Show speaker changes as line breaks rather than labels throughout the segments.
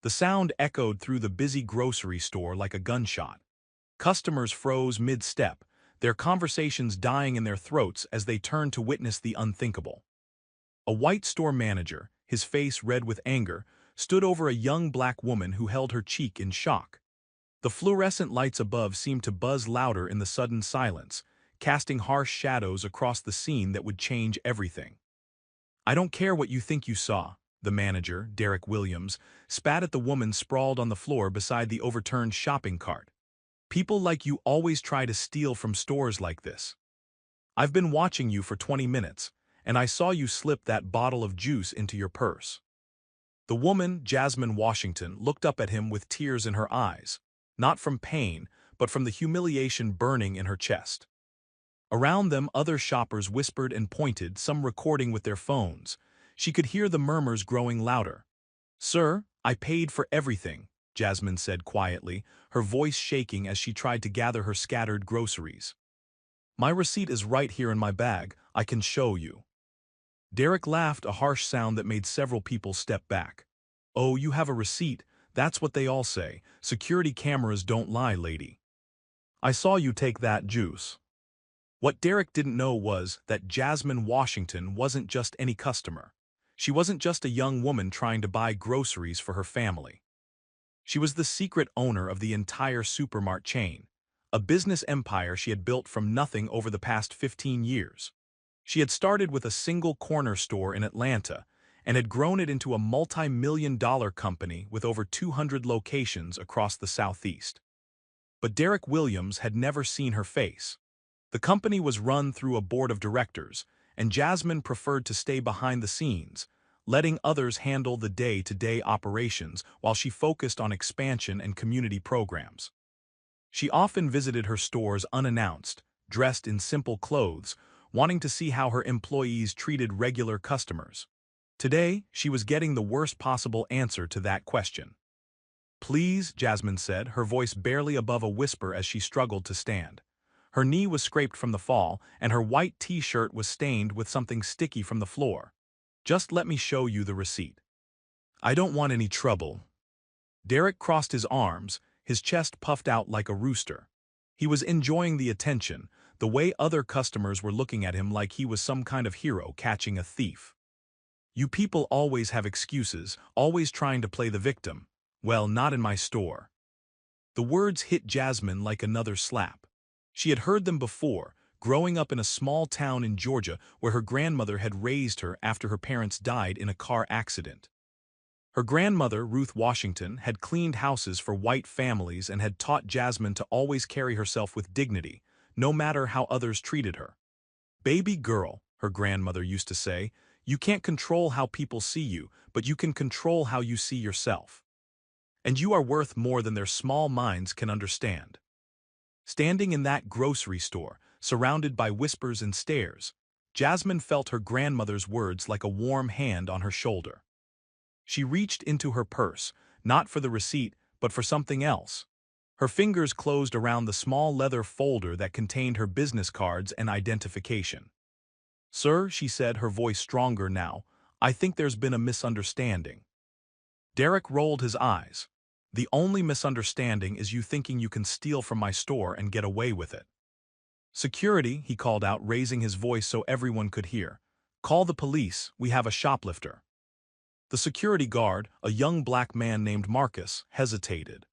The sound echoed through the busy grocery store like a gunshot. Customers froze mid-step, their conversations dying in their throats as they turned to witness the unthinkable. A white store manager, his face red with anger, stood over a young black woman who held her cheek in shock. The fluorescent lights above seemed to buzz louder in the sudden silence, casting harsh shadows across the scene that would change everything. "I don't care what you think you saw," the manager, Derek Williams, spat at the woman sprawled on the floor beside the overturned shopping cart. "People like you always try to steal from stores like this. I've been watching you for 20 minutes, and I saw you slip that bottle of juice into your purse." The woman, Jasmine Washington, looked up at him with tears in her eyes, not from pain, but from the humiliation burning in her chest. Around them, other shoppers whispered and pointed, some recording with their phones. She could hear the murmurs growing louder. "Sir, I paid for everything," Jasmine said quietly, her voice shaking as she tried to gather her scattered groceries. "My receipt is right here in my bag. I can show you." Derek laughed, a harsh sound that made several people step back. "Oh, you have a receipt? That's what they all say. Security cameras don't lie, lady. I saw you take that juice." What Derek didn't know was that Jasmine Washington wasn't just any customer. She wasn't just a young woman trying to buy groceries for her family. She was the secret owner of the entire supermart chain, a business empire she had built from nothing over the past 15 years. She had started with a single corner store in Atlanta and had grown it into a multi-million-dollar company with over 200 locations across the Southeast. But Derek Williams had never seen her face. The company was run through a board of directors, and Jasmine preferred to stay behind the scenes, letting others handle the day-to-day operations while she focused on expansion and community programs. She often visited her stores unannounced, dressed in simple clothes, wanting to see how her employees treated regular customers. Today, she was getting the worst possible answer to that question. "Please," Jasmine said, her voice barely above a whisper as she struggled to stand. Her knee was scraped from the fall, and her white t-shirt was stained with something sticky from the floor. "Just let me show you the receipt. I don't want any trouble." Derek crossed his arms, his chest puffed out like a rooster. He was enjoying the attention, the way other customers were looking at him like he was some kind of hero catching a thief. "You people always have excuses, always trying to play the victim. Well, not in my store." The words hit Jasmine like another slap. She had heard them before, growing up in a small town in Georgia where her grandmother had raised her after her parents died in a car accident. Her grandmother, Ruth Washington, had cleaned houses for white families and had taught Jasmine to always carry herself with dignity, no matter how others treated her. "Baby girl," her grandmother used to say, "you can't control how people see you, but you can control how you see yourself. And you are worth more than their small minds can understand." Standing in that grocery store, surrounded by whispers and stares, Jasmine felt her grandmother's words like a warm hand on her shoulder. She reached into her purse, not for the receipt, but for something else. Her fingers closed around the small leather folder that contained her business cards and identification. "Sir," she said, her voice stronger now, "I think there's been a misunderstanding." Derek rolled his eyes. "The only misunderstanding is you thinking you can steal from my store and get away with it." "Security," he called out, raising his voice so everyone could hear. "Call the police, we have a shoplifter." The security guard, a young black man named Marcus, hesitated.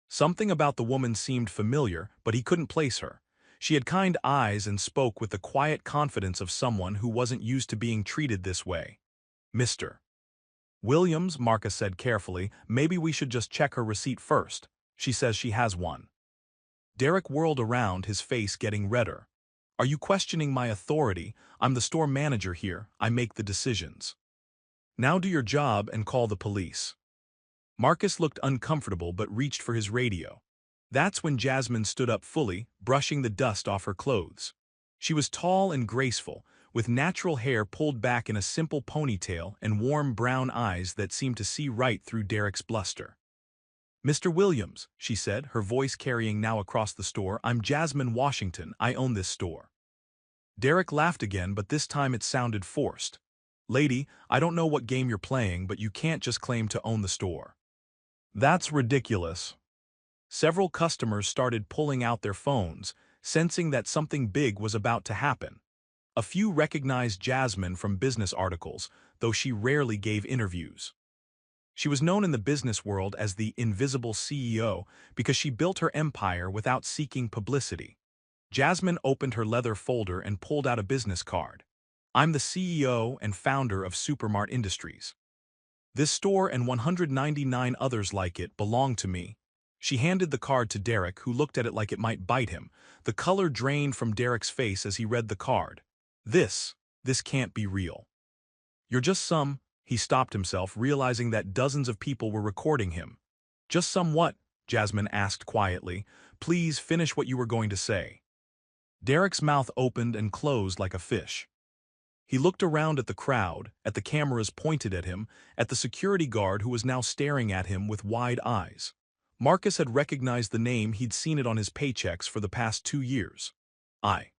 Something about the woman seemed familiar, but he couldn't place her. She had kind eyes and spoke with the quiet confidence of someone who wasn't used to being treated this way. "Mr. Williams," Marcus said carefully, "maybe we should just check her receipt first. She says she has one." Derek whirled around, his face getting redder. "Are you questioning my authority? I'm the store manager here. I make the decisions. Now do your job and call the police." Marcus looked uncomfortable but reached for his radio. That's when Jasmine stood up fully, brushing the dust off her clothes. She was tall and graceful, with natural hair pulled back in a simple ponytail and warm brown eyes that seemed to see right through Derek's bluster. "Mr. Williams," she said, her voice carrying now across the store, "I'm Jasmine Washington. I own this store." Derek laughed again, but this time it sounded forced. "Lady, I don't know what game you're playing, but you can't just claim to own the store. That's ridiculous. Several customers started pulling out their phones, sensing that something big was about to happen. A few recognized Jasmine from business articles, though she rarely gave interviews. She was known in the business world as the invisible CEO because she built her empire without seeking publicity. Jasmine opened her leather folder and pulled out a business card. I'm the CEO and founder of Supermart Industries. This store and 199 others like it belong to me. She handed the card to Derek, who looked at it like it might bite him. The color drained from Derek's face as he read the card. This can't be real. You're just some. He stopped himself, realizing that dozens of people were recording him. Just some what? Jasmine asked quietly. Please finish what you were going to say. Derek's mouth opened and closed like a fish. He looked around at the crowd, at the cameras pointed at him, at the security guard who was now staring at him with wide eyes. Marcus had recognized the name. He'd seen it on his paychecks for the past 2 years. I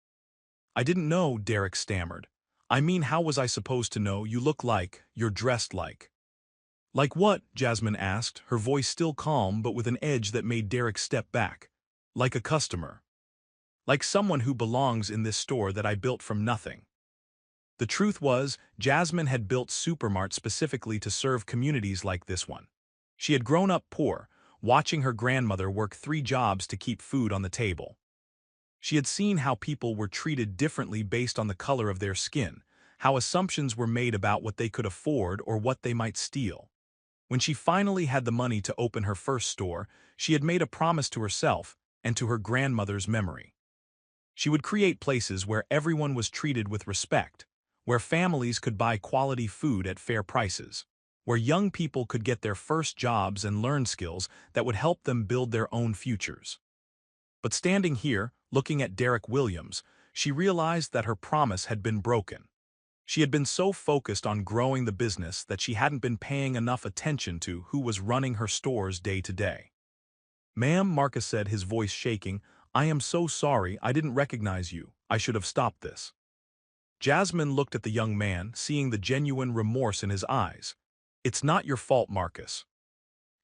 didn't know, Derek stammered. I mean, how was I supposed to know? You look like, you're dressed like. Like what? Jasmine asked, her voice still calm but with an edge that made Derek step back. Like a customer. Like someone who belongs in this store that I built from nothing. The truth was, Jasmine had built Supermart specifically to serve communities like this one. She had grown up poor, watching her grandmother work 3 jobs to keep food on the table. She had seen how people were treated differently based on the color of their skin, how assumptions were made about what they could afford or what they might steal. When she finally had the money to open her first store, she had made a promise to herself and to her grandmother's memory. She would create places where everyone was treated with respect, where families could buy quality food at fair prices, where young people could get their first jobs and learn skills that would help them build their own futures. But standing here, looking at Derek Williams, she realized that her promise had been broken. She had been so focused on growing the business that she hadn't been paying enough attention to who was running her stores day to day. Ma'am, Marcus said, his voice shaking, I am so sorry, I didn't recognize you. I should have stopped this. Jasmine looked at the young man, seeing the genuine remorse in his eyes. It's not your fault, Marcus.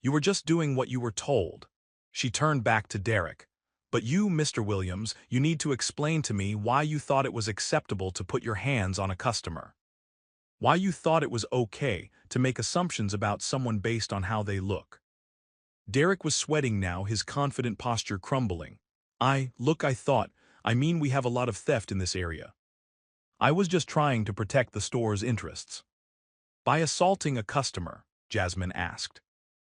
You were just doing what you were told. She turned back to Derek. But you, Mr. Williams, you need to explain to me why you thought it was acceptable to put your hands on a customer. Why you thought it was okay to make assumptions about someone based on how they look. Derek was sweating now, his confident posture crumbling. I mean we have a lot of theft in this area. I was just trying to protect the store's interests. By assaulting a customer, Jasmine asked.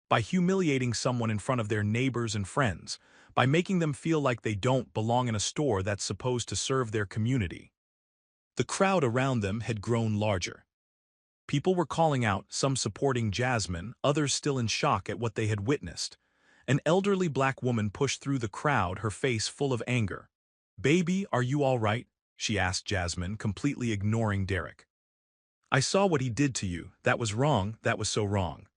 By humiliating someone in front of their neighbors and friends, by making them feel like they don't belong in a store that's supposed to serve their community. The crowd around them had grown larger. People were calling out, some supporting Jasmine, others still in shock at what they had witnessed. An elderly black woman pushed through the crowd, her face full of anger. Baby, are you all right? She asked Jasmine, completely ignoring Derek. I saw what he did to you. That was wrong, that was so wrong.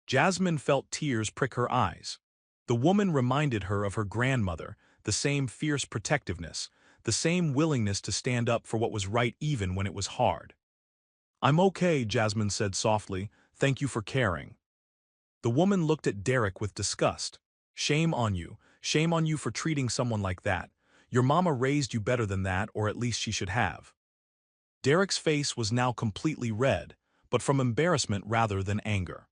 Jasmine felt tears prick her eyes. The woman reminded her of her grandmother, the same fierce protectiveness, the same willingness to stand up for what was right even when it was hard. I'm okay, Jasmine said softly. Thank you for caring. The woman looked at Derek with disgust. Shame on you for treating someone like that. Your mama raised you better than that, or at least she should have. Derek's face was now completely red, but from embarrassment rather than anger.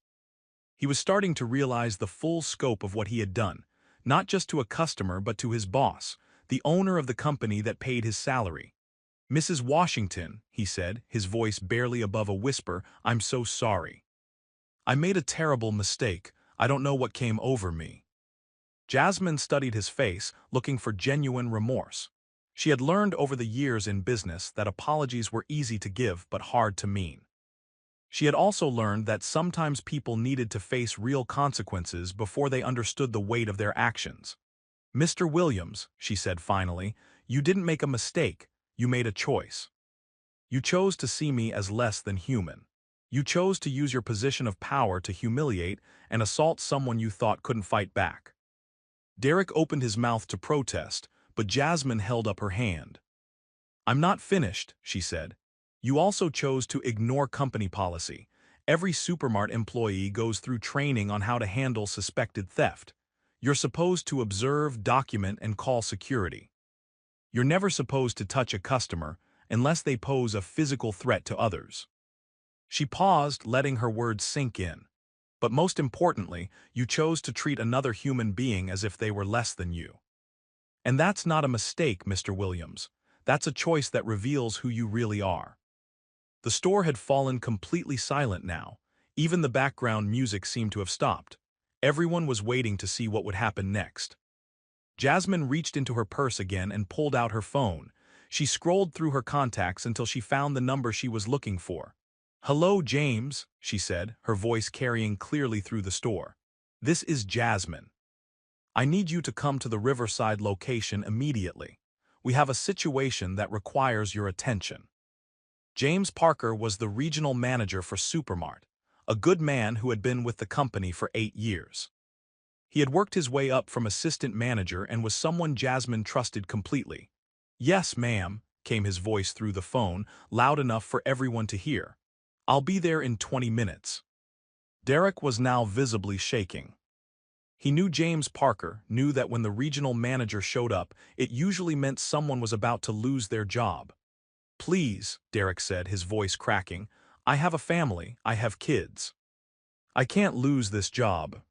He was starting to realize the full scope of what he had done, not just to a customer but to his boss, the owner of the company that paid his salary. Mrs. Washington, he said, his voice barely above a whisper, I'm so sorry. I made a terrible mistake. I don't know what came over me. Jasmine studied his face, looking for genuine remorse. She had learned over the years in business that apologies were easy to give but hard to mean. She had also learned that sometimes people needed to face real consequences before they understood the weight of their actions. Mr. Williams, she said finally, you didn't make a mistake, you made a choice. You chose to see me as less than human. You chose to use your position of power to humiliate and assault someone you thought couldn't fight back. Derek opened his mouth to protest, but Jasmine held up her hand. I'm not finished, she said. You also chose to ignore company policy, Every supermart employee goes through training on how to handle suspected theft. You're supposed to observe, document, and call security. You're never supposed to touch a customer unless they pose a physical threat to others. She paused, letting her words sink in. But most importantly, you chose to treat another human being as if they were less than you. And that's not a mistake, Mr. Williams. That's a choice that reveals who you really are. The store had fallen completely silent now. Even the background music seemed to have stopped. Everyone was waiting to see what would happen next. Jasmine reached into her purse again and pulled out her phone. She scrolled through her contacts until she found the number she was looking for. "Hello, James," she said, her voice carrying clearly through the store. "This is Jasmine. I need you to come to the Riverside location immediately. We have a situation that requires your attention." James Parker was the regional manager for Supermart, a good man who had been with the company for 8 years. He had worked his way up from assistant manager and was someone Jasmine trusted completely. "Yes, ma'am," came his voice through the phone, loud enough for everyone to hear. "I'll be there in 20 minutes. Derek was now visibly shaking. He knew James Parker, knew that when the regional manager showed up, it usually meant someone was about to lose their job. "Please," Derek said, his voice cracking, "I have a family, I have kids. I can't lose this job."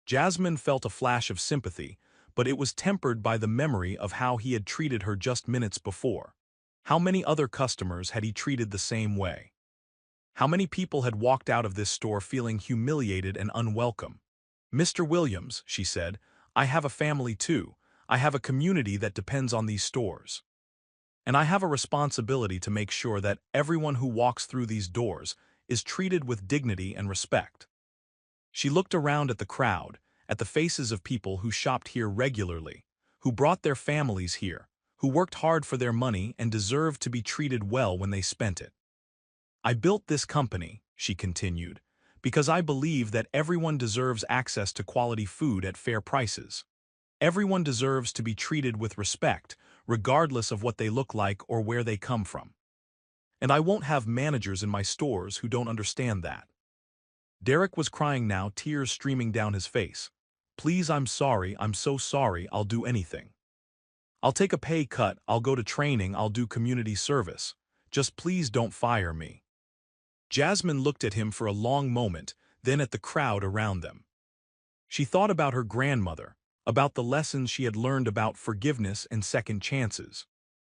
Jasmine felt a flash of sympathy, but it was tempered by the memory of how he had treated her just minutes before. How many other customers had he treated the same way? How many people had walked out of this store feeling humiliated and unwelcome? "Mr. Williams," she said, "I have a family too. I have a community that depends on these stores. And I have a responsibility to make sure that everyone who walks through these doors is treated with dignity and respect." She looked around at the crowd, at the faces of people who shopped here regularly, who brought their families here, who worked hard for their money and deserved to be treated well when they spent it. "I built this company," she continued, "because I believe that everyone deserves access to quality food at fair prices. Everyone deserves to be treated with respect, regardless of what they look like or where they come from. And I won't have managers in my stores who don't understand that." Derek was crying now, tears streaming down his face. "Please, I'm sorry, I'm so sorry, I'll do anything. I'll take a pay cut, I'll go to training, I'll do community service. Just please don't fire me." Jasmine looked at him for a long moment, then at the crowd around them. She thought about her grandmother, about the lessons she had learned about forgiveness and second chances.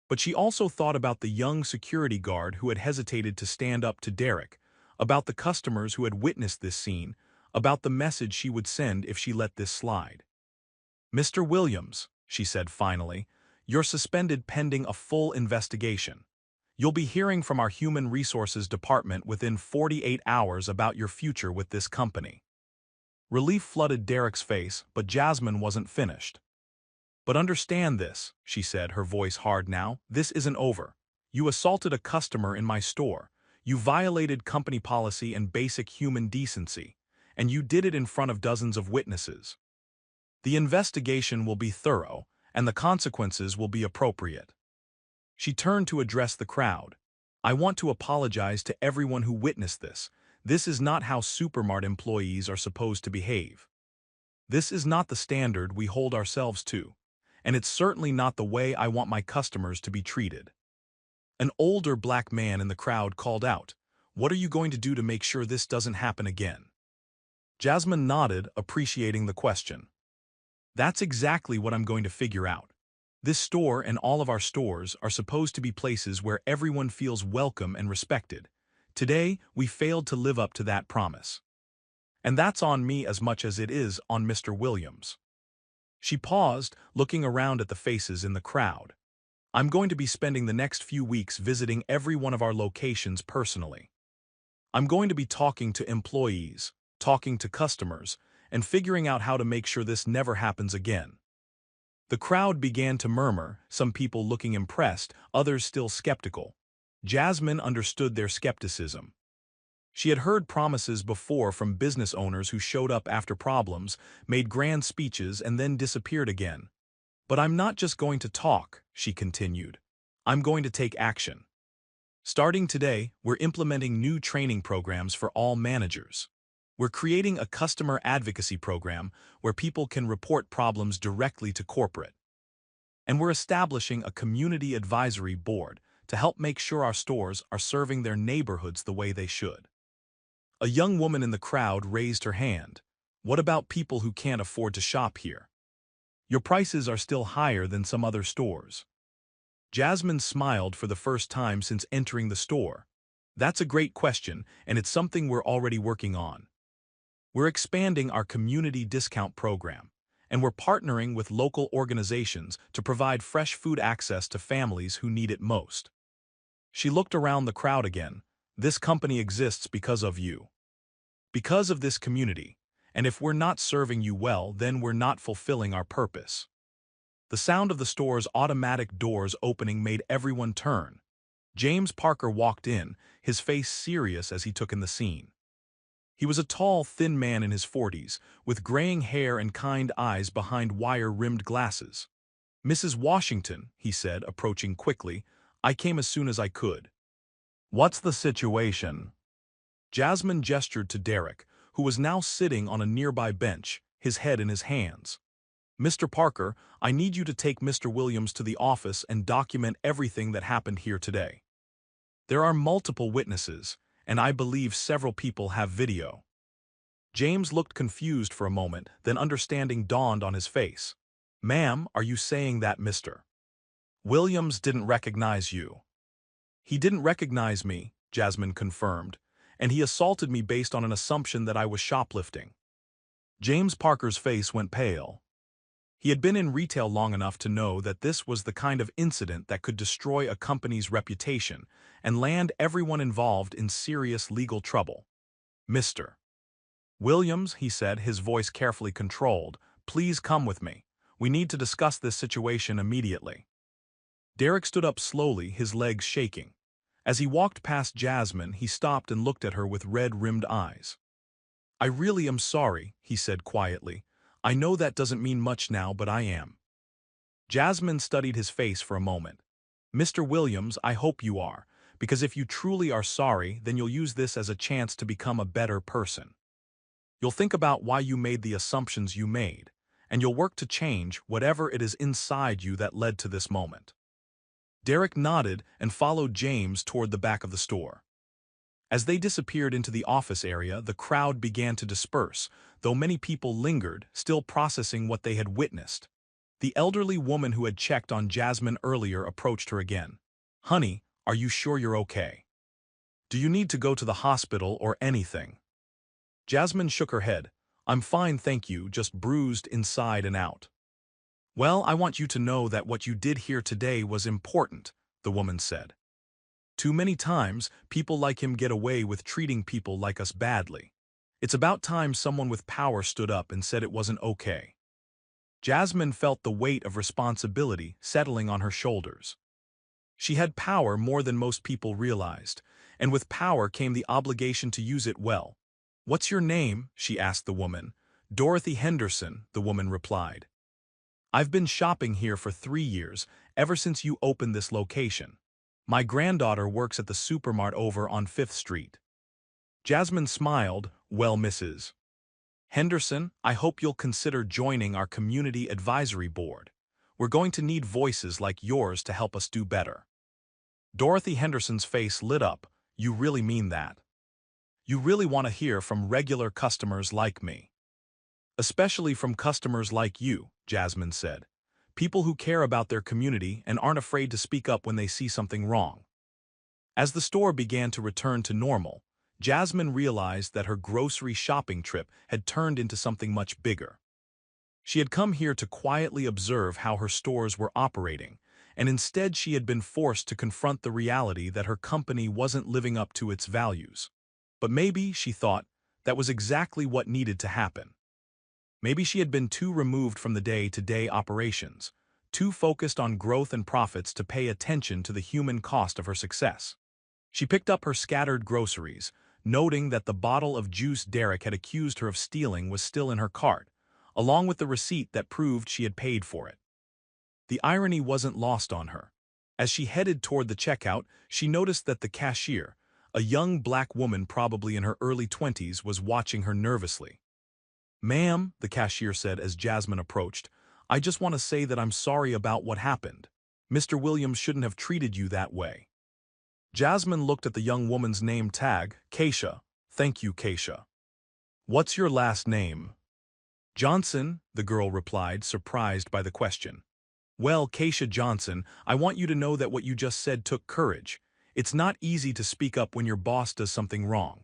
But she also thought about the young security guard who had hesitated to stand up to Derek, about the customers who had witnessed this scene, about the message she would send if she let this slide. "Mr. Williams," she said finally, "you're suspended pending a full investigation. You'll be hearing from our Human Resources Department within 48 hours about your future with this company." Relief flooded Derek's face, but Jasmine wasn't finished. "But understand this," she said, her voice hard now, "this isn't over. You assaulted a customer in my store. You violated company policy and basic human decency, and you did it in front of dozens of witnesses. The investigation will be thorough, and the consequences will be appropriate." She turned to address the crowd. "I want to apologize to everyone who witnessed this. This is not how Supermart employees are supposed to behave. This is not the standard we hold ourselves to, and it's certainly not the way I want my customers to be treated." An older black man in the crowd called out, "What are you going to do to make sure this doesn't happen again?" Jasmine nodded, appreciating the question. "That's exactly what I'm going to figure out. This store and all of our stores are supposed to be places where everyone feels welcome and respected. Today, we failed to live up to that promise. And that's on me as much as it is on Mr. Williams." She paused, looking around at the faces in the crowd. "I'm going to be spending the next few weeks visiting every one of our locations personally. I'm going to be talking to employees, talking to customers, and figuring out how to make sure this never happens again." The crowd began to murmur, some people looking impressed, others still skeptical. Jasmine understood their skepticism. She had heard promises before from business owners who showed up after problems, made grand speeches, and then disappeared again. "But I'm not just going to talk," she continued. "I'm going to take action." Starting today, we're implementing new training programs for all managers. We're creating a customer advocacy program where people can report problems directly to corporate. And we're establishing a community advisory board to help make sure our stores are serving their neighborhoods the way they should. A young woman in the crowd raised her hand. What about people who can't afford to shop here? Your prices are still higher than some other stores. Jasmine smiled for the first time since entering the store. That's a great question, and it's something we're already working on. We're expanding our community discount program, and we're partnering with local organizations to provide fresh food access to families who need it most. She looked around the crowd again. This company exists because of you. Because of this community, and if we're not serving you well, then we're not fulfilling our purpose. The sound of the store's automatic doors opening made everyone turn. James Parker walked in, his face serious as he took in the scene. He was a tall, thin man in his 40s, with graying hair and kind eyes behind wire-rimmed glasses. "Mrs. Washington," he said, approaching quickly, "I came as soon as I could." "What's the situation?" Jasmine gestured to Derek, who was now sitting on a nearby bench, his head in his hands. "Mr. Parker, I need you to take Mr. Williams to the office and document everything that happened here today. There are multiple witnesses, and I believe several people have video." James looked confused for a moment, then understanding dawned on his face. "Ma'am, are you saying that Mr. Williams didn't recognize you?" "He didn't recognize me," Jasmine confirmed, "and he assaulted me based on an assumption that I was shoplifting." James Parker's face went pale. He had been in retail long enough to know that this was the kind of incident that could destroy a company's reputation and land everyone involved in serious legal trouble. "Mr. Williams," he said, his voice carefully controlled, "please come with me. We need to discuss this situation immediately." Derek stood up slowly, his legs shaking. As he walked past Jasmine, he stopped and looked at her with red-rimmed eyes. "I really am sorry," he said quietly. "I know that doesn't mean much now, but I am." Jasmine studied his face for a moment. "Mr. Williams, I hope you are, because if you truly are sorry, then you'll use this as a chance to become a better person. You'll think about why you made the assumptions you made, and you'll work to change whatever it is inside you that led to this moment." Derek nodded and followed James toward the back of the store. As they disappeared into the office area, the crowd began to disperse, though many people lingered, still processing what they had witnessed. The elderly woman who had checked on Jasmine earlier approached her again. "Honey, are you sure you're okay? Do you need to go to the hospital or anything?" Jasmine shook her head. "I'm fine, thank you, just bruised inside and out." "Well, I want you to know that what you did here today was important," the woman said. "Too many times, people like him get away with treating people like us badly. It's about time someone with power stood up and said it wasn't okay." Jasmine felt the weight of responsibility settling on her shoulders. She had power more than most people realized, and with power came the obligation to use it well. "What's your name?" she asked the woman. "Dorothy Henderson," the woman replied. "I've been shopping here for 3 years, ever since you opened this location. My granddaughter works at the supermart over on 5th Street." Jasmine smiled. "Well, Mrs. Henderson, I hope you'll consider joining our community advisory board. We're going to need voices like yours to help us do better." Dorothy Henderson's face lit up. "You really mean that? You really want to hear from regular customers like me?" "Especially from customers like you," Jasmine said. "People who care about their community and aren't afraid to speak up when they see something wrong." As the store began to return to normal, Jasmine realized that her grocery shopping trip had turned into something much bigger. She had come here to quietly observe how her stores were operating, and instead she had been forced to confront the reality that her company wasn't living up to its values. But maybe, she thought, that was exactly what needed to happen. Maybe she had been too removed from the day-to-day operations, too focused on growth and profits to pay attention to the human cost of her success. She picked up her scattered groceries, noting that the bottle of juice Derek had accused her of stealing was still in her cart, along with the receipt that proved she had paid for it. The irony wasn't lost on her. As she headed toward the checkout, she noticed that the cashier, a young black woman probably in her early 20s, was watching her nervously. "Ma'am," the cashier said as Jasmine approached, "I just want to say that I'm sorry about what happened. Mr. Williams shouldn't have treated you that way." Jasmine looked at the young woman's name tag, Keisha. "Thank you, Keisha. What's your last name?" "Johnson," the girl replied, surprised by the question. "Well, Keisha Johnson, I want you to know that what you just said took courage. It's not easy to speak up when your boss does something wrong.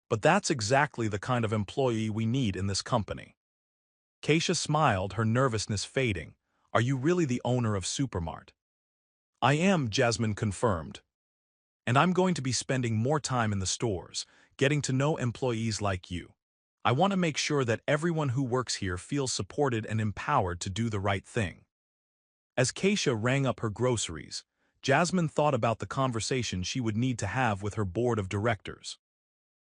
But that's exactly the kind of employee we need in this company." Keisha smiled, her nervousness fading. "Are you really the owner of Supermart?" "I am," Jasmine confirmed. "And I'm going to be spending more time in the stores, getting to know employees like you. I want to make sure that everyone who works here feels supported and empowered to do the right thing." As Keisha rang up her groceries, Jasmine thought about the conversation she would need to have with her board of directors.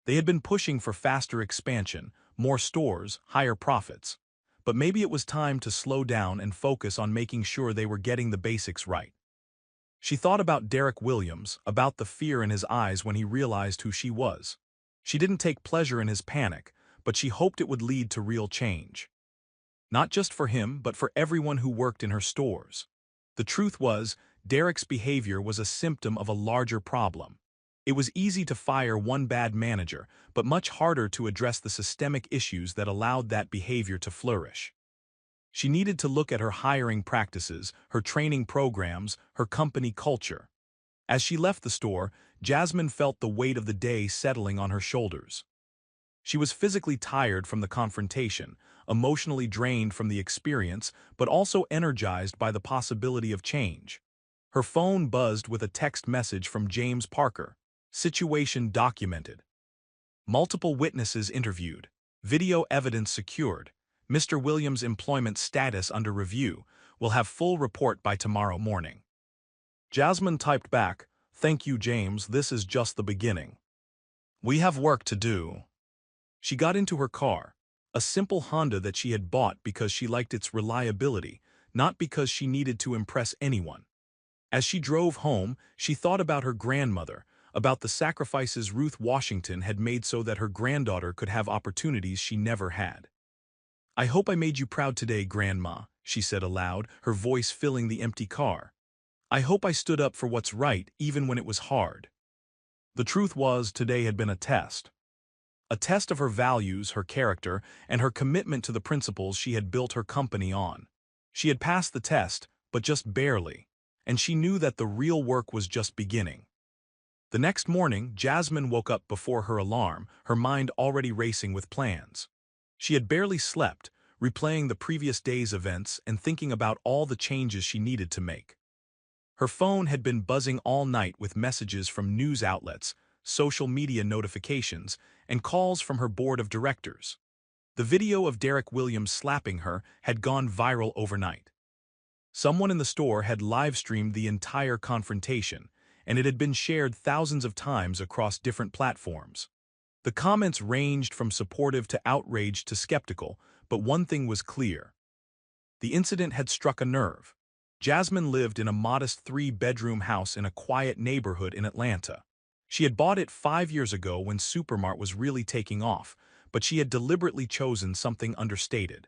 They had been pushing for faster expansion, more stores, higher profits. But maybe it was time to slow down and focus on making sure they were getting the basics right. She thought about Derek Williams, about the fear in his eyes when he realized who she was. She didn't take pleasure in his panic, but she hoped it would lead to real change. Not just for him, but for everyone who worked in her stores. The truth was, Derek's behavior was a symptom of a larger problem. It was easy to fire one bad manager, but much harder to address the systemic issues that allowed that behavior to flourish. She needed to look at her hiring practices, her training programs, her company culture. As she left the store, Jasmine felt the weight of the day settling on her shoulders. She was physically tired from the confrontation, emotionally drained from the experience, but also energized by the possibility of change. Her phone buzzed with a text message from James Parker. Situation documented. Multiple witnesses interviewed. Video evidence secured. Mr. Williams' employment status under review. Will have full report by tomorrow morning. Jasmine typed back, "Thank you, James, this is just the beginning. We have work to do." She got into her car, a simple Honda that she had bought because she liked its reliability, not because she needed to impress anyone. As she drove home, she thought about her grandmother, about the sacrifices Ruth Washington had made so that her granddaughter could have opportunities she never had. "I hope I made you proud today, Grandma," she said aloud, her voice filling the empty car. "I hope I stood up for what's right even when it was hard." The truth was, today had been a test. A test of her values, her character, and her commitment to the principles she had built her company on. She had passed the test, but just barely, and she knew that the real work was just beginning. The next morning, Jasmine woke up before her alarm, her mind already racing with plans. She had barely slept, replaying the previous day's events and thinking about all the changes she needed to make. Her phone had been buzzing all night with messages from news outlets, social media notifications, and calls from her board of directors. The video of Derek Williams slapping her had gone viral overnight. Someone in the store had live-streamed the entire confrontation, and it had been shared thousands of times across different platforms. The comments ranged from supportive to outraged to skeptical, but one thing was clear. The incident had struck a nerve. Jasmine lived in a modest 3-bedroom house in a quiet neighborhood in Atlanta. She had bought it 5 years ago when Supermart was really taking off, but she had deliberately chosen something understated.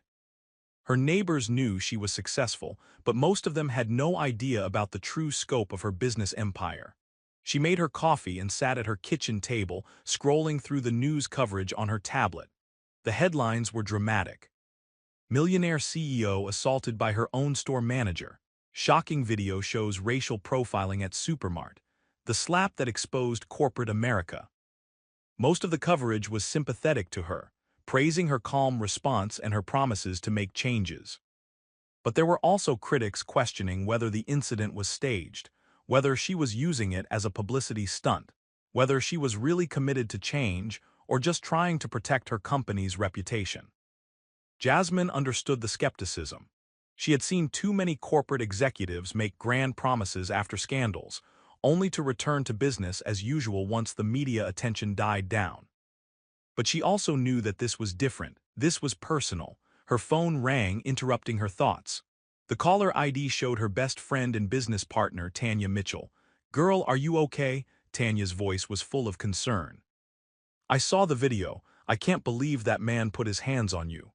Her neighbors knew she was successful, but most of them had no idea about the true scope of her business empire. She made her coffee and sat at her kitchen table, scrolling through the news coverage on her tablet. The headlines were dramatic. Millionaire CEO assaulted by her own store manager. Shocking video shows racial profiling at Supermart. The slap that exposed corporate America. Most of the coverage was sympathetic to her, praising her calm response and her promises to make changes. But there were also critics questioning whether the incident was staged, whether she was using it as a publicity stunt, whether she was really committed to change or just trying to protect her company's reputation. Jasmine understood the skepticism. She had seen too many corporate executives make grand promises after scandals, only to return to business as usual once the media attention died down. But she also knew that this was different, this was personal. Her phone rang, interrupting her thoughts. The caller ID showed her best friend and business partner, Tanya Mitchell. "Girl, are you okay?" Tanya's voice was full of concern. "I saw the video. I can't believe that man put his hands on you."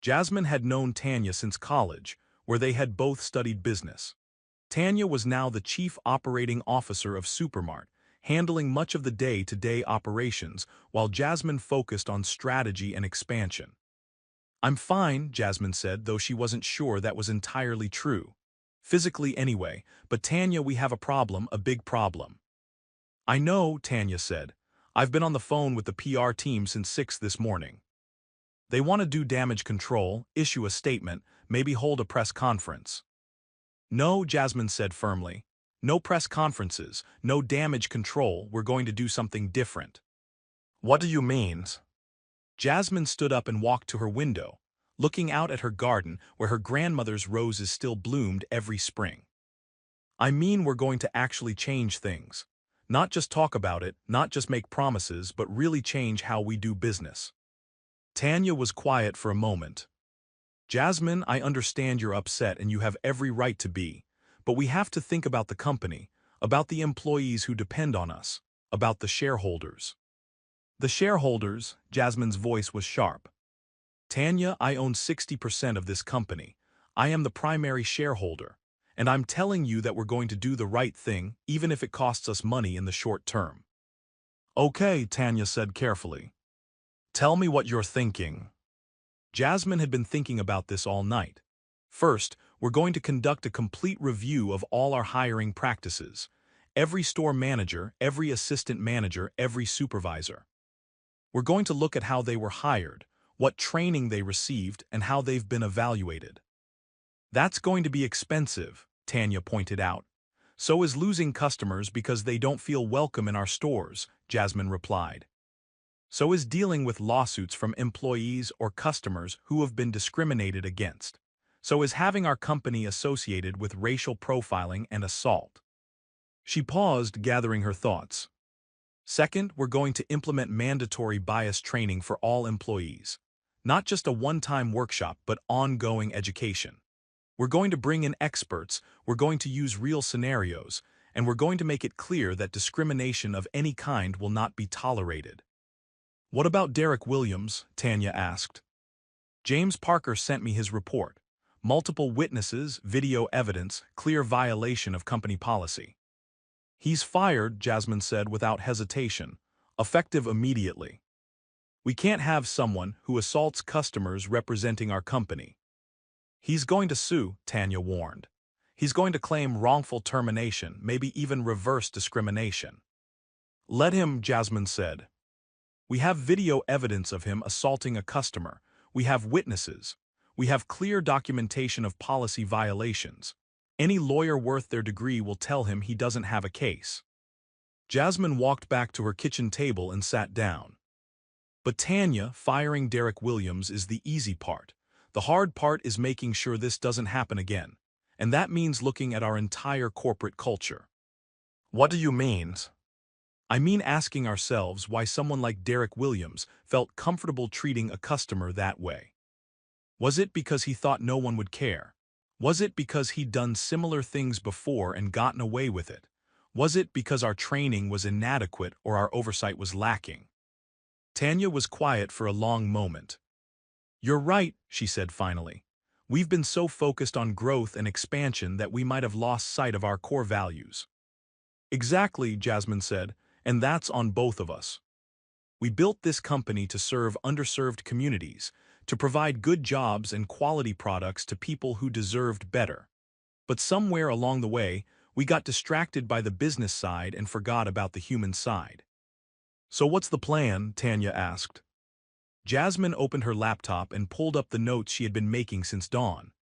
Jasmine had known Tanya since college, where they had both studied business. Tanya was now the chief operating officer of Supermart, handling much of the day-to-day operations, while Jasmine focused on strategy and expansion. "I'm fine," Jasmine said, though she wasn't sure that was entirely true. "Physically anyway, but Tanya, we have a problem, a big problem." "I know," Tanya said. "I've been on the phone with the PR team since 6 this morning. They want to do damage control, issue a statement, maybe hold a press conference." "No," Jasmine said firmly. "No press conferences, no damage control, we're going to do something different." "What do you mean?" Jasmine stood up and walked to her window, looking out at her garden where her grandmother's roses still bloomed every spring. "I mean, we're going to actually change things. Not just talk about it, not just make promises, but really change how we do business." Tanya was quiet for a moment. "Jasmine, I understand you're upset and you have every right to be, but we have to think about the company, about the employees who depend on us, about the shareholders." "The shareholders," Jasmine's voice was sharp. "Tanya, I own 60% of this company. I am the primary shareholder, and I'm telling you that we're going to do the right thing, even if it costs us money in the short term." "Okay," Tanya said carefully. "Tell me what you're thinking." Jasmine had been thinking about this all night. "First, we're going to conduct a complete review of all our hiring practices. Every store manager, every assistant manager, every supervisor. We're going to look at how they were hired, what training they received, and how they've been evaluated." "That's going to be expensive," Tanya pointed out. "So is losing customers because they don't feel welcome in our stores," Jasmine replied. "So is dealing with lawsuits from employees or customers who have been discriminated against. So is having our company associated with racial profiling and assault." She paused, gathering her thoughts. "Second, we're going to implement mandatory bias training for all employees. Not just a one-time workshop, but ongoing education. We're going to bring in experts, we're going to use real scenarios, and we're going to make it clear that discrimination of any kind will not be tolerated." "What about Derek Williams?" Tanya asked. "James Parker sent me his report. Multiple witnesses, video evidence, clear violation of company policy." "He's fired," Jasmine said without hesitation. "Effective immediately. We can't have someone who assaults customers representing our company." "He's going to sue," Tanya warned. "He's going to claim wrongful termination, maybe even reverse discrimination." "Let him," Jasmine said. "We have video evidence of him assaulting a customer. We have witnesses. We have clear documentation of policy violations. Any lawyer worth their degree will tell him he doesn't have a case." Jasmine walked back to her kitchen table and sat down. "But Tanya, firing Derek Williams is the easy part. The hard part is making sure this doesn't happen again. And that means looking at our entire corporate culture." "What do you mean?" "I mean asking ourselves why someone like Derek Williams felt comfortable treating a customer that way. Was it because he thought no one would care? Was it because he'd done similar things before and gotten away with it? Was it because our training was inadequate or our oversight was lacking?" Tanya was quiet for a long moment. "You're right," she said finally. "We've been so focused on growth and expansion that we might have lost sight of our core values." "Exactly," Jasmine said, "and that's on both of us. We built this company to serve underserved communities, to provide good jobs and quality products to people who deserved better. But somewhere along the way, we got distracted by the business side and forgot about the human side." "So what's the plan?" Tanya asked. Jasmine opened her laptop and pulled up the notes she had been making since dawn.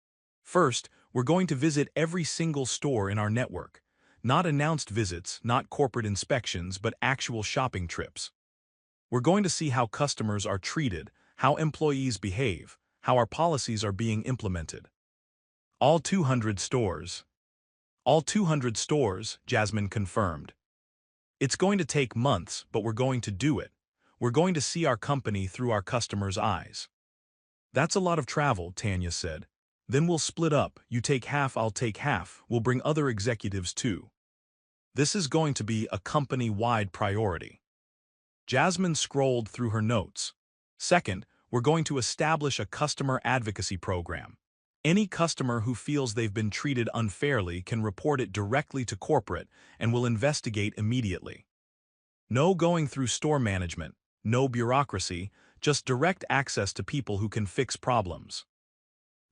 "First, we're going to visit every single store in our network. Not announced visits, not corporate inspections, but actual shopping trips. We're going to see how customers are treated, how employees behave, how our policies are being implemented." "All 200 stores." "All 200 stores," Jasmine confirmed. "It's going to take months, but we're going to do it. We're going to see our company through our customers' eyes." "That's a lot of travel," Tanya said. Then we'll split up, you take half, I'll take half, we'll bring other executives too. This is going to be a company-wide priority. Jasmine scrolled through her notes. Second, we're going to establish a customer advocacy program. Any customer who feels they've been treated unfairly can report it directly to corporate and will investigate immediately. No going through store management, no bureaucracy, just direct access to people who can fix problems.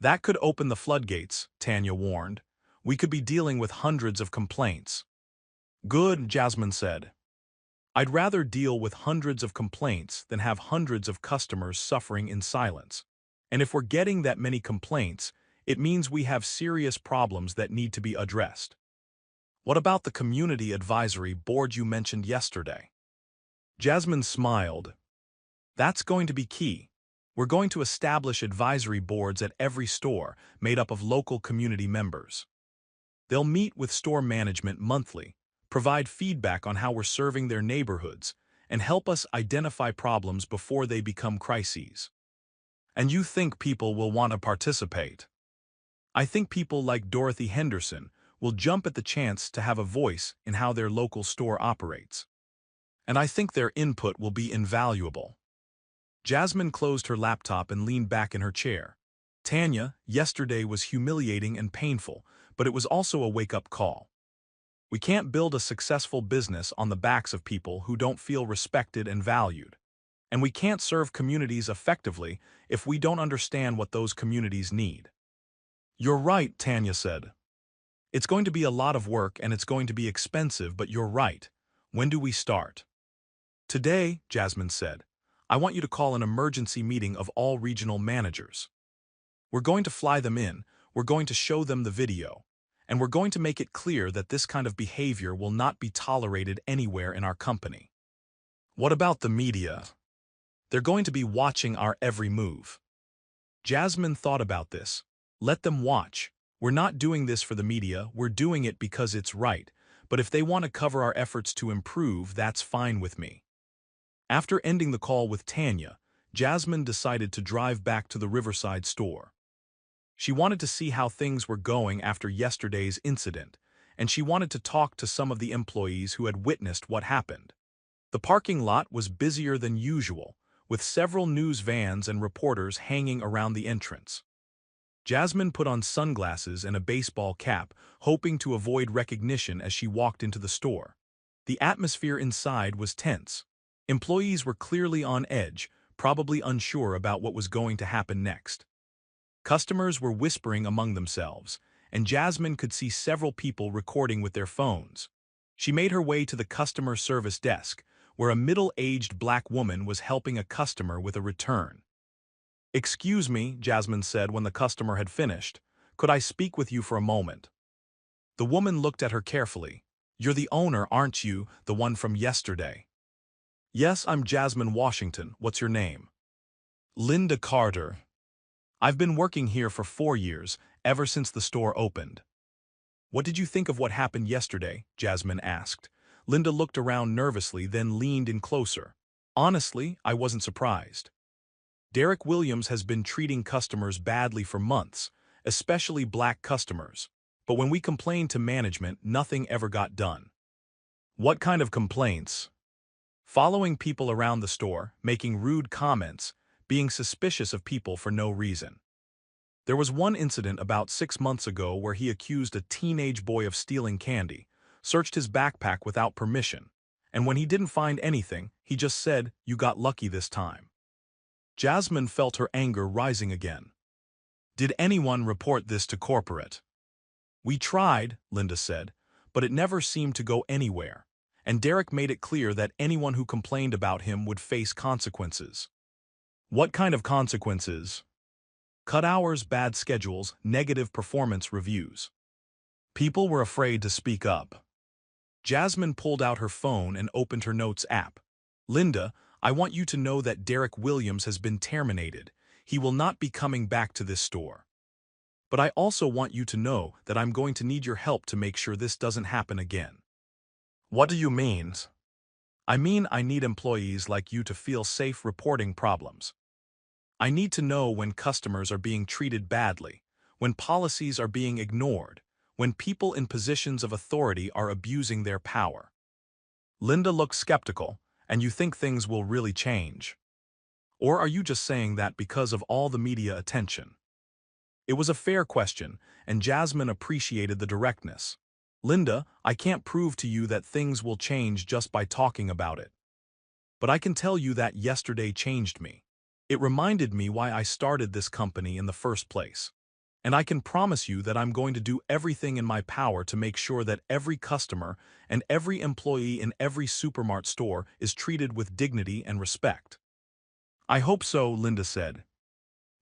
That could open the floodgates, Tanya warned. We could be dealing with hundreds of complaints. Good, Jasmine said. I'd rather deal with hundreds of complaints than have hundreds of customers suffering in silence. And if we're getting that many complaints, it means we have serious problems that need to be addressed. What about the community advisory board you mentioned yesterday? Jasmine smiled. That's going to be key. We're going to establish advisory boards at every store made up of local community members. They'll meet with store management monthly, provide feedback on how we're serving their neighborhoods, and help us identify problems before they become crises. And you think people will want to participate? I think people like Dorothy Henderson will jump at the chance to have a voice in how their local store operates. And I think their input will be invaluable. Jasmine closed her laptop and leaned back in her chair. Tanya, yesterday was humiliating and painful, but it was also a wake-up call. We can't build a successful business on the backs of people who don't feel respected and valued. And we can't serve communities effectively if we don't understand what those communities need. You're right, Tanya said. It's going to be a lot of work and it's going to be expensive, but you're right. When do we start? Today, Jasmine said. I want you to call an emergency meeting of all regional managers. We're going to fly them in, we're going to show them the video, and we're going to make it clear that this kind of behavior will not be tolerated anywhere in our company. What about the media? They're going to be watching our every move. Jasmine thought about this. Let them watch. We're not doing this for the media, we're doing it because it's right, but if they want to cover our efforts to improve, that's fine with me. After ending the call with Tanya, Jasmine decided to drive back to the Riverside store. She wanted to see how things were going after yesterday's incident, and she wanted to talk to some of the employees who had witnessed what happened. The parking lot was busier than usual, with several news vans and reporters hanging around the entrance. Jasmine put on sunglasses and a baseball cap, hoping to avoid recognition as she walked into the store. The atmosphere inside was tense. Employees were clearly on edge, probably unsure about what was going to happen next. Customers were whispering among themselves, and Jasmine could see several people recording with their phones. She made her way to the customer service desk, where a middle-aged black woman was helping a customer with a return. "Excuse me," Jasmine said when the customer had finished. "Could I speak with you for a moment?" The woman looked at her carefully. "You're the owner, aren't you, the one from yesterday?" "Yes, I'm Jasmine Washington. What's your name?" "Linda Carter. I've been working here for 4 years, ever since the store opened." "What did you think of what happened yesterday?" Jasmine asked. Linda looked around nervously, then leaned in closer. "Honestly, I wasn't surprised. Derek Williams has been treating customers badly for months, especially black customers. But when we complained to management, nothing ever got done." "What kind of complaints?" "Following people around the store, making rude comments, being suspicious of people for no reason. There was one incident about 6 months ago where he accused a teenage boy of stealing candy, searched his backpack without permission, and when he didn't find anything, he just said, 'You got lucky this time.'" Jasmine felt her anger rising again. "Did anyone report this to corporate?" "We tried," Linda said, "but it never seemed to go anywhere, and Derek made it clear that anyone who complained about him would face consequences." "What kind of consequences?" "Cut hours, bad schedules, negative performance reviews." People were afraid to speak up. Jasmine pulled out her phone and opened her notes app. "Linda, I want you to know that Derek Williams has been terminated. He will not be coming back to this store. But I also want you to know that I'm going to need your help to make sure this doesn't happen again." "What do you mean?" "I mean I need employees like you to feel safe reporting problems. I need to know when customers are being treated badly, when policies are being ignored, when people in positions of authority are abusing their power. Linda looks skeptical, and you think things will really change. Or are you just saying that because of all the media attention? It was a fair question, and Jasmine appreciated the directness. Linda, I can't prove to you that things will change just by talking about it. But I can tell you that yesterday changed me. It reminded me why I started this company in the first place. And I can promise you that I'm going to do everything in my power to make sure that every customer and every employee in every supermart store is treated with dignity and respect. I hope so, Linda said.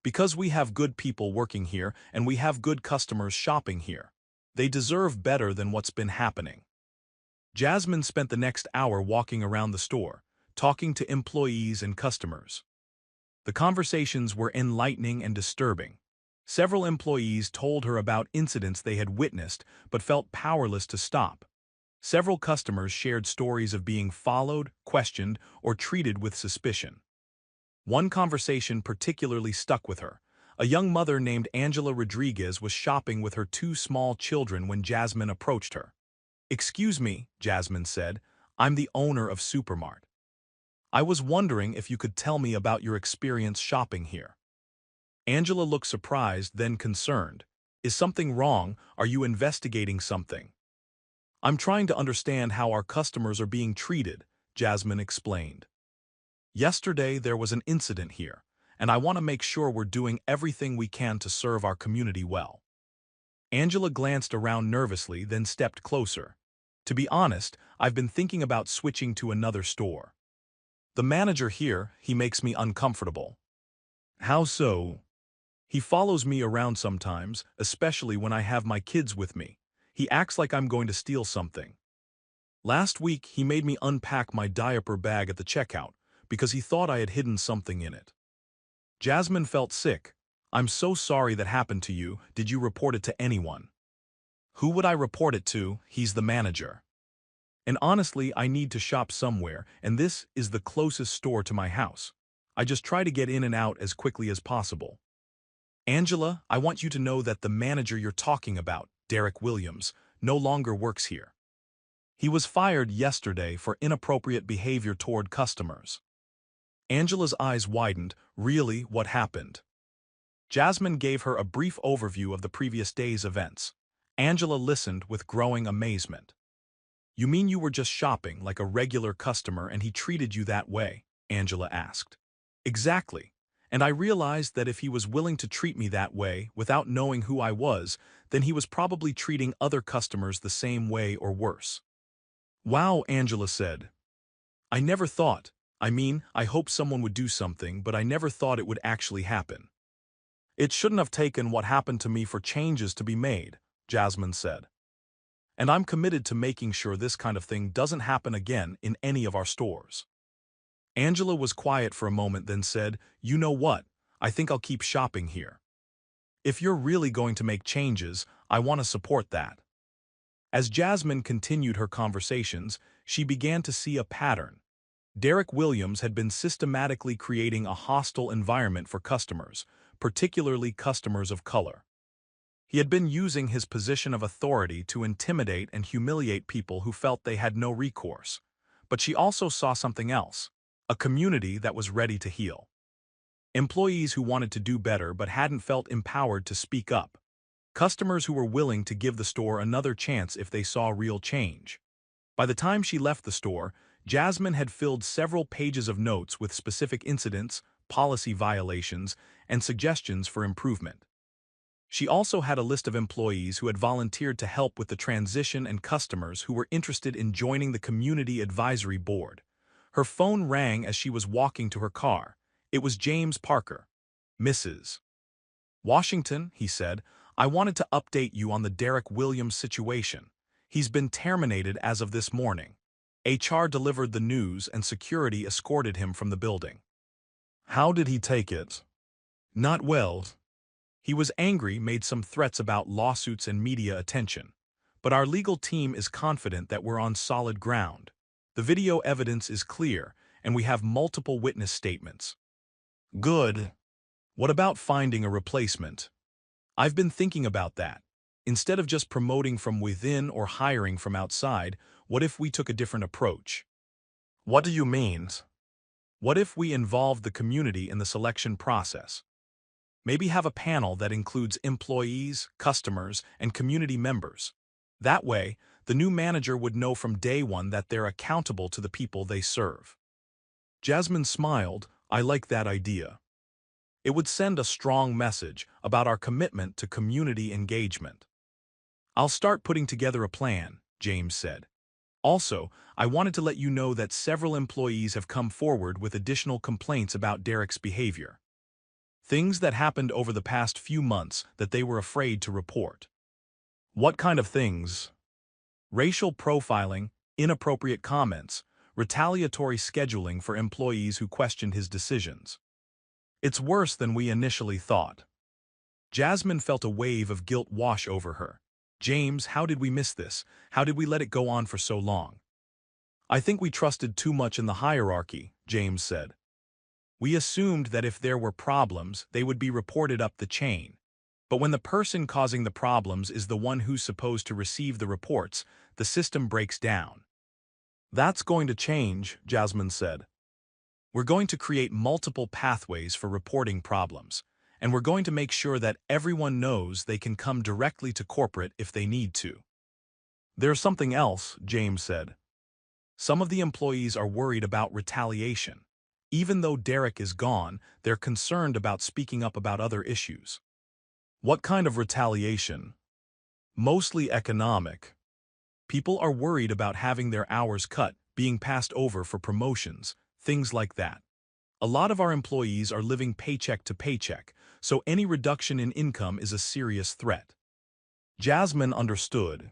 Because we have good people working here and we have good customers shopping here. They deserve better than what's been happening. Jasmine spent the next hour walking around the store, talking to employees and customers. The conversations were enlightening and disturbing. Several employees told her about incidents they had witnessed but felt powerless to stop. Several customers shared stories of being followed, questioned, or treated with suspicion. One conversation particularly stuck with her. A young mother named Angela Rodriguez was shopping with her two small children when Jasmine approached her. "Excuse me," Jasmine said, "I'm the owner of Supermart. I was wondering if you could tell me about your experience shopping here." Angela looked surprised, then concerned. "Is something wrong? Are you investigating something?" "I'm trying to understand how our customers are being treated," Jasmine explained. "Yesterday there was an incident here, and I want to make sure we're doing everything we can to serve our community well." Angela glanced around nervously, then stepped closer. "To be honest, I've been thinking about switching to another store. The manager here, he makes me uncomfortable." "How so?" "He follows me around sometimes, especially when I have my kids with me. He acts like I'm going to steal something. Last week, he made me unpack my diaper bag at the checkout because he thought I had hidden something in it." Jasmine felt sick. "I'm so sorry that happened to you. Did you report it to anyone?" "Who would I report it to? He's the manager. And honestly, I need to shop somewhere, and this is the closest store to my house. I just try to get in and out as quickly as possible." "Angela, I want you to know that the manager you're talking about, Derek Williams, no longer works here. He was fired yesterday for inappropriate behavior toward customers." Angela's eyes widened. "Really, what happened?" Jasmine gave her a brief overview of the previous day's events. Angela listened with growing amazement. "You mean you were just shopping like a regular customer and he treated you that way?" Angela asked. "Exactly. And I realized that if he was willing to treat me that way without knowing who I was, then he was probably treating other customers the same way or worse." "Wow," Angela said. "I never thought. I hope someone would do something, but I never thought it would actually happen." "It shouldn't have taken what happened to me for changes to be made," Jasmine said. "And I'm committed to making sure this kind of thing doesn't happen again in any of our stores." Angela was quiet for a moment, then said, "You know what? I think I'll keep shopping here. If you're really going to make changes, I want to support that." As Jasmine continued her conversations, she began to see a pattern. Derek Williams had been systematically creating a hostile environment for customers, particularly customers of color. He had been using his position of authority to intimidate and humiliate people who felt they had no recourse. But she also saw something else, a community that was ready to heal. Employees who wanted to do better but hadn't felt empowered to speak up. Customers who were willing to give the store another chance if they saw real change. By the time she left the store, Jasmine had filled several pages of notes with specific incidents, policy violations, and suggestions for improvement. She also had a list of employees who had volunteered to help with the transition and customers who were interested in joining the Community Advisory Board. Her phone rang as she was walking to her car. It was James Parker. "Mrs. Washington," he said, "I wanted to update you on the Derek Williams situation. He's been terminated as of this morning." HR delivered the news and security escorted him from the building. "How did he take it?" "Not well. He was angry, made some threats about lawsuits and media attention. But our legal team is confident that we're on solid ground. The video evidence is clear, and we have multiple witness statements." "Good. What about finding a replacement?" I've been thinking about that. Instead of just promoting from within or hiring from outside, what if we took a different approach?
What do you mean?
What if we involved the community in the selection process? Maybe have a panel that includes employees, customers, and community members. That way, the new manager would know from day one that they're accountable to the people they serve. Jasmine smiled. I like that idea. It would send a strong message about our commitment to community engagement. I'll start putting together a plan, James said. Also, I wanted to let you know that several employees have come forward with additional complaints about Derek's behavior. Things that happened over the past few months that they were afraid to report. What kind of things? Racial profiling, inappropriate comments, retaliatory scheduling for employees who questioned his decisions. It's worse than we initially thought. Jasmine felt a wave of guilt wash over her. James, how did we miss this? How did we let it go on for so long? I think we trusted too much in the hierarchy, James said. We assumed that if there were problems, they would be reported up the chain. But when the person causing the problems is the one who's supposed to receive the reports, the system breaks down. That's going to change, Jasmine said. We're going to create multiple pathways for reporting problems, and we're going to make sure that everyone knows they can come directly to corporate if they need to. There's something else, James said. Some of the employees are worried about retaliation. Even though Derek is gone, they're concerned about speaking up about other issues. What kind of retaliation? Mostly economic. People are worried about having their hours cut, being passed over for promotions, things like that. A lot of our employees are living paycheck to paycheck, so any reduction in income is a serious threat. Jasmine understood.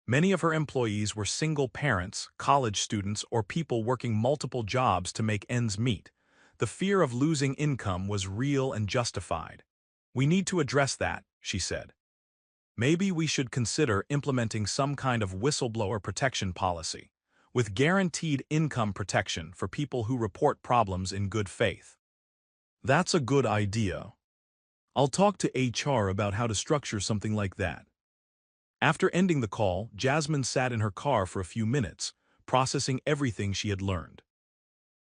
Many of her employees were single parents, college students, or people working multiple jobs to make ends meet. The fear of losing income was real and justified. We need to address that, she said. Maybe we should consider implementing some kind of whistleblower protection policy, with guaranteed income protection for people who report problems in good faith. That's a good idea. I'll talk to HR about how to structure something like that. After ending the call, Jasmine sat in her car for a few minutes, processing everything she had learned.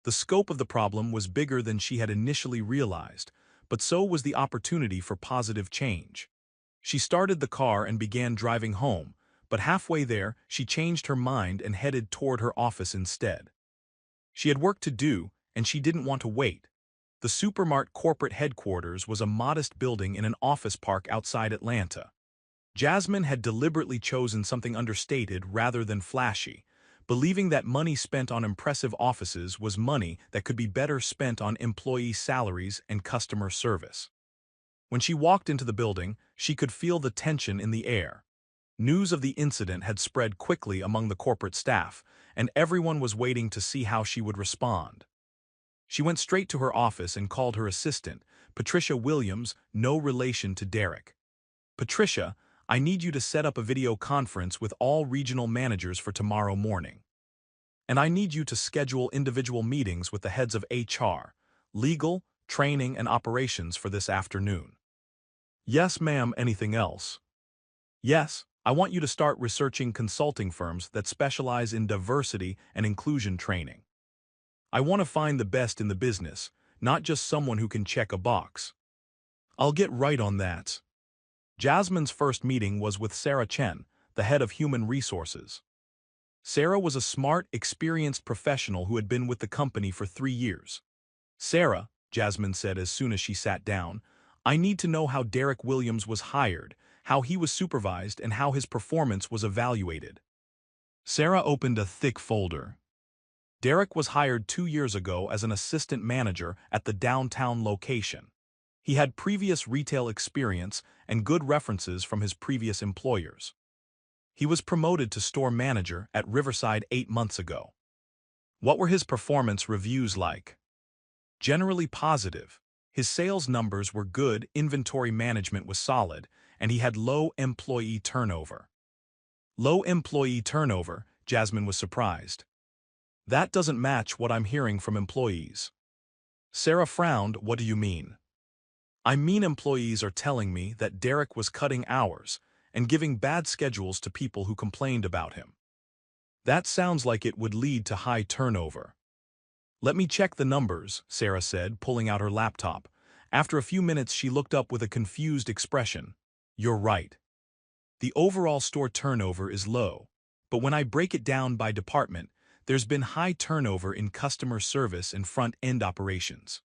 The scope of the problem was bigger than she had initially realized, but so was the opportunity for positive change. She started the car and began driving home, but halfway there, she changed her mind and headed toward her office instead. She had work to do, and she didn't want to wait. The Supermart corporate headquarters was a modest building in an office park outside Atlanta. Jasmine had deliberately chosen something understated rather than flashy, believing that money spent on impressive offices was money that could be better spent on employee salaries and customer service. When she walked into the building, she could feel the tension in the air. News of the incident had spread quickly among the corporate staff, and everyone was waiting to see how she would respond. She went straight to her office and called her assistant, Patricia Williams, no relation to Derek. Patricia, I need you to set up a video conference with all regional managers for tomorrow morning. And I need you to schedule individual meetings with the heads of HR, legal, training, and operations for this afternoon. Yes, ma'am. Anything else? Yes, I want you to start researching consulting firms that specialize in diversity and inclusion training. I want to find the best in the business, not just someone who can check a box. I'll get right on that. Jasmine's first meeting was with Sarah Chen, the head of human resources. Sarah was a smart, experienced professional who had been with the company for 3 years. Sarah, Jasmine said as soon as she sat down, I need to know how Derek Williams was hired, how he was supervised, and how his performance was evaluated. Sarah opened a thick folder. Derek was hired 2 years ago as an assistant manager at the downtown location. He had previous retail experience and good references from his previous employers. He was promoted to store manager at Riverside 8 months ago. What were his performance reviews like? Generally positive. His sales numbers were good, inventory management was solid, and he had low employee turnover. Low employee turnover, Jasmine was surprised. That doesn't match what I'm hearing from employees. Sarah frowned. What do you mean? I mean, employees are telling me that Derek was cutting hours and giving bad schedules to people who complained about him. That sounds like it would lead to high turnover. Let me check the numbers, Sarah said, pulling out her laptop. After a few minutes, she looked up with a confused expression. You're right. The overall store turnover is low, but when I break it down by department, there's been high turnover in customer service and front-end operations.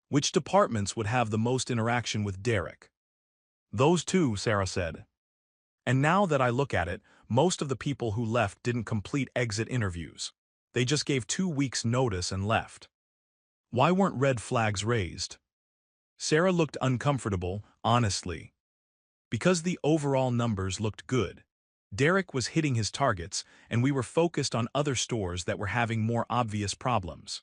Which departments would have the most interaction with Derek? Those two, Sarah said. And now that I look at it, most of the people who left didn't complete exit interviews. They just gave 2 weeks' notice and left. Why weren't red flags raised? Sarah looked uncomfortable, honestly. Because the overall numbers looked good. Derek was hitting his targets, and we were focused on other stores that were having more obvious problems.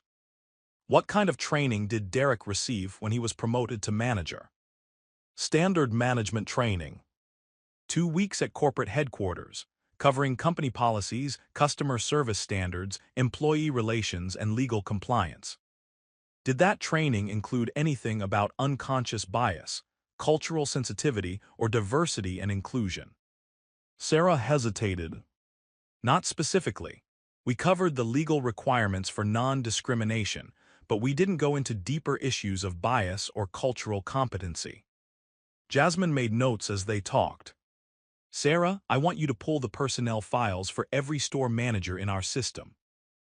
What kind of training did Derek receive when he was promoted to manager? Standard management training. 2 weeks at corporate headquarters, covering company policies, customer service standards, employee relations, and legal compliance. Did that training include anything about unconscious bias, cultural sensitivity, or diversity and inclusion? Sarah hesitated. Not specifically. We covered the legal requirements for non-discrimination, but we didn't go into deeper issues of bias or cultural competency. Jasmine made notes as they talked. Sarah, I want you to pull the personnel files for every store manager in our system.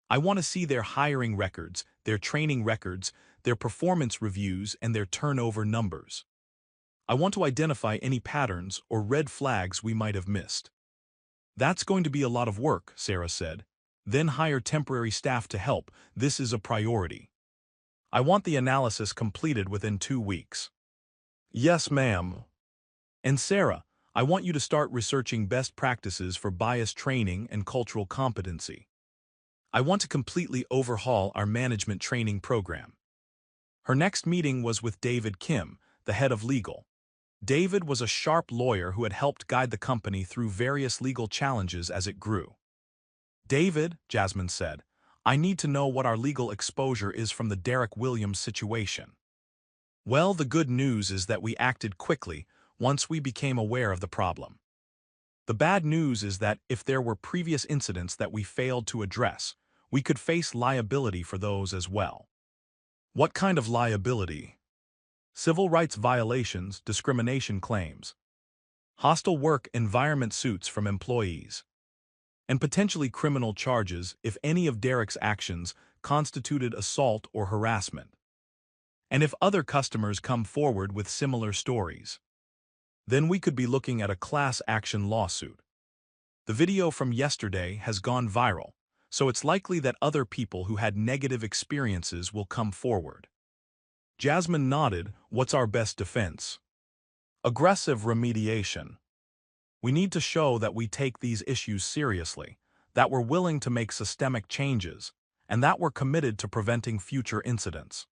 I want to see their hiring records, their training records, their performance reviews, and their turnover numbers. I want to identify any patterns or red flags we might have missed. That's going to be a lot of work, Sarah said. Then hire temporary staff to help. This is a priority. I want the analysis completed within 2 weeks. Yes, ma'am. And Sarah, I want you to start researching best practices for bias training and cultural competency. I want to completely overhaul our management training program. Her next meeting was with David Kim, the head of legal. David was a sharp lawyer who had helped guide the company through various legal challenges as it grew. David, Jasmine said, I need to know what our legal exposure is from the Derek Williams situation. Well, the good news is that we acted quickly once we became aware of the problem. The bad news is that if there were previous incidents that we failed to address, we could face liability for those as well. What kind of liability? Civil rights violations, discrimination claims, hostile work environment suits from employees, and potentially criminal charges if any of Derek's actions constituted assault or harassment. And if other customers come forward with similar stories, then we could be looking at a class action lawsuit. The video from yesterday has gone viral, so it's likely that other people who had negative experiences will come forward. Jasmine nodded. What's our best defense? Aggressive remediation. We need to show that we take these issues seriously, that we're willing to make systemic changes, and that we're committed to preventing future incidents.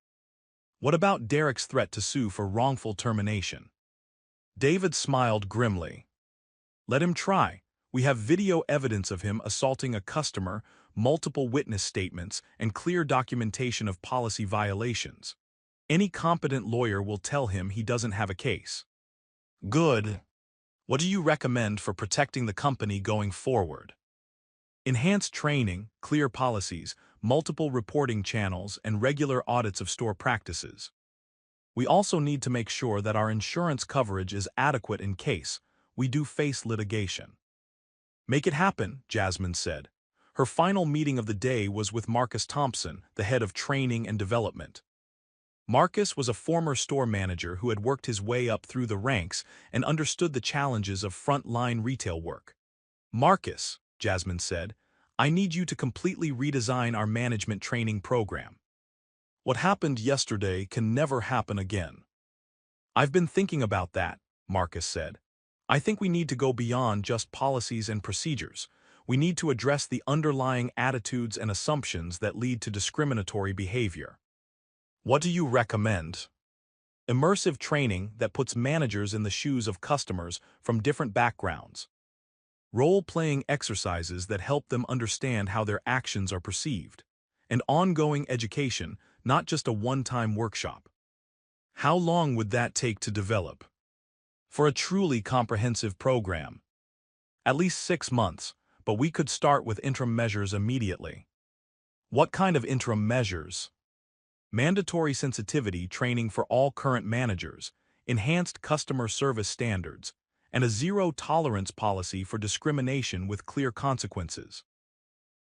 What about Derek's threat to sue for wrongful termination? David smiled grimly. Let him try. We have video evidence of him assaulting a customer, multiple witness statements, and clear documentation of policy violations. Any competent lawyer will tell him he doesn't have a case. Good. What do you recommend for protecting the company going forward? Enhanced training, clear policies, multiple reporting channels, and regular audits of store practices. We also need to make sure that our insurance coverage is adequate in case we do face litigation. Make it happen, Jasmine said. Her final meeting of the day was with Marcus Thompson, the head of training and development. Marcus was a former store manager who had worked his way up through the ranks and understood the challenges of front-line retail work. Marcus, Jasmine said, I need you to completely redesign our management training program. What happened yesterday can never happen again. I've been thinking about that, Marcus said. I think we need to go beyond just policies and procedures. We need to address the underlying attitudes and assumptions that lead to discriminatory behavior. What do you recommend? Immersive training that puts managers in the shoes of customers from different backgrounds. Role-playing exercises that help them understand how their actions are perceived. And ongoing education, not just a one-time workshop. How long would that take to develop? For a truly comprehensive program, at least 6 months, but we could start with interim measures immediately. What kind of interim measures? Mandatory sensitivity training for all current managers, enhanced customer service standards, and a zero-tolerance policy for discrimination with clear consequences.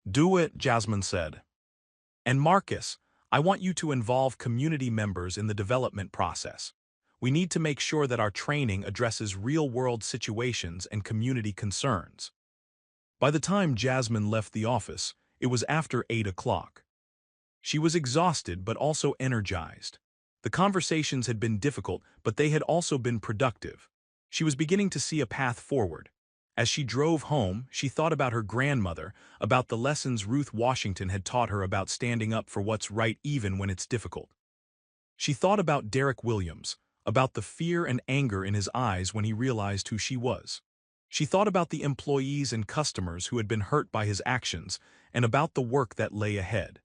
Do it, Jasmine said. And Marcus, I want you to involve community members in the development process. We need to make sure that our training addresses real-world situations and community concerns. By the time Jasmine left the office, it was after 8 o'clock. She was exhausted but also energized. The conversations had been difficult, but they had also been productive. She was beginning to see a path forward. As she drove home, she thought about her grandmother, about the lessons Ruth Washington had taught her about standing up for what's right even when it's difficult. She thought about Derek Williams, about the fear and anger in his eyes when he realized who she was. She thought about the employees and customers who had been hurt by his actions, and about the work that lay ahead.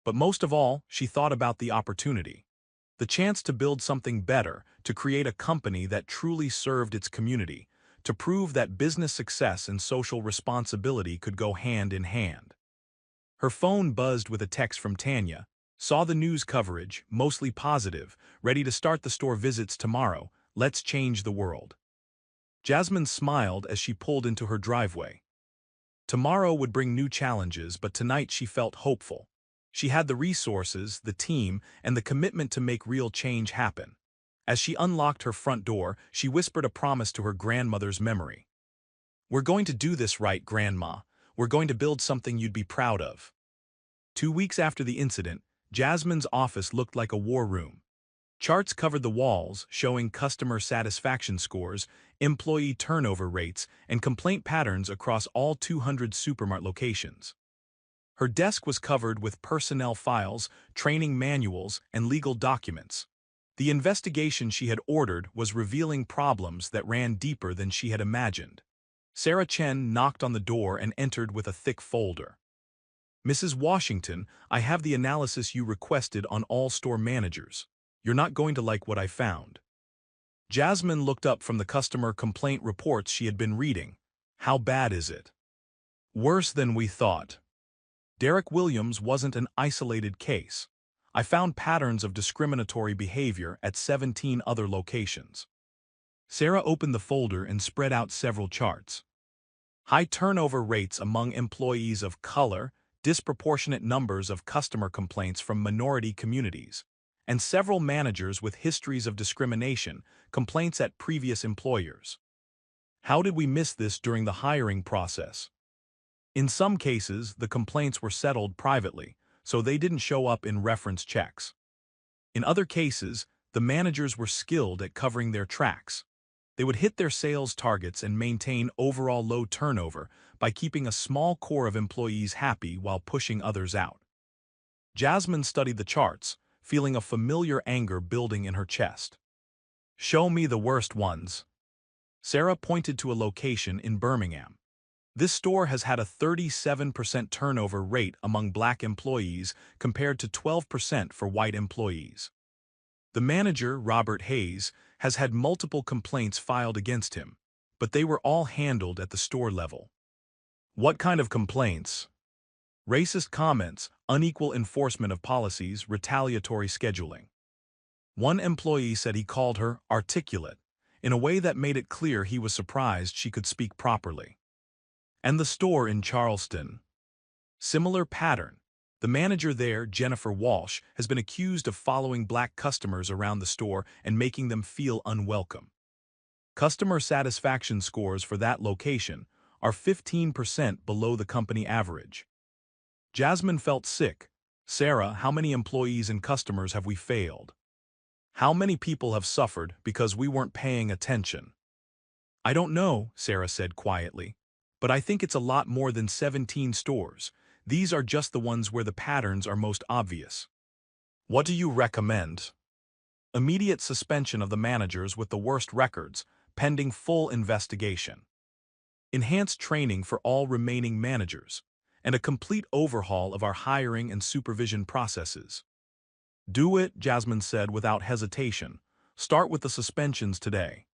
But most of all, she thought about the opportunity. The chance to build something better, to create a company that truly served its community, to prove that business success and social responsibility could go hand in hand. Her phone buzzed with a text from Tanya, saw the news coverage, mostly positive, ready to start the store visits tomorrow, let's change the world. Jasmine smiled as she pulled into her driveway. Tomorrow would bring new challenges, but tonight she felt hopeful. She had the resources, the team, and the commitment to make real change happen. As she unlocked her front door, she whispered a promise to her grandmother's memory. "We're going to do this right, Grandma. We're going to build something you'd be proud of." 2 weeks after the incident, Jasmine's office looked like a war room. Charts covered the walls, showing customer satisfaction scores, employee turnover rates, and complaint patterns across all 200 supermarket locations. Her desk was covered with personnel files, training manuals, and legal documents. The investigation she had ordered was revealing problems that ran deeper than she had imagined. Sarah Chen knocked on the door and entered with a thick folder. "Mrs. Washington, I have the analysis you requested on all store managers. You're not going to like what I found." Jasmine looked up from the customer complaint reports she had been reading. "How bad is it?" "Worse than we thought. Derek Williams wasn't an isolated case. I found patterns of discriminatory behavior at 17 other locations." Sarah opened the folder and spread out several charts. High turnover rates among employees of color, disproportionate numbers of customer complaints from minority communities, and several managers with histories of discrimination, complaints at previous employers. How did we miss this during the hiring process? In some cases, the complaints were settled privately, so they didn't show up in reference checks. In other cases, the managers were skilled at covering their tracks. They would hit their sales targets and maintain overall low turnover by keeping a small core of employees happy while pushing others out. Jasmine studied the charts, feeling a familiar anger building in her chest. "Show me the worst ones." Sarah pointed to a location in Birmingham. "This store has had a 37% turnover rate among black employees compared to 12% for white employees. The manager, Robert Hayes, has had multiple complaints filed against him, but they were all handled at the store level." "What kind of complaints?" "Racist comments, unequal enforcement of policies, retaliatory scheduling." One employee said he called her articulate, in a way that made it clear he was surprised she could speak properly. "And the store in Charleston?" "Similar pattern. The manager there, Jennifer Walsh, has been accused of following black customers around the store and making them feel unwelcome. Customer satisfaction scores for that location are 15% below the company average." Jasmine felt sick. "Sarah, how many employees and customers have we failed? How many people have suffered because we weren't paying attention?" "I don't know," Sarah said quietly, "but I think it's a lot more than 17 stores. These are just the ones where the patterns are most obvious." "What do you recommend?" "Immediate suspension of the managers with the worst records, pending full investigation. Enhanced training for all remaining managers, and a complete overhaul of our hiring and supervision processes." Do it, Jasmine said without hesitation. Start with the suspensions today.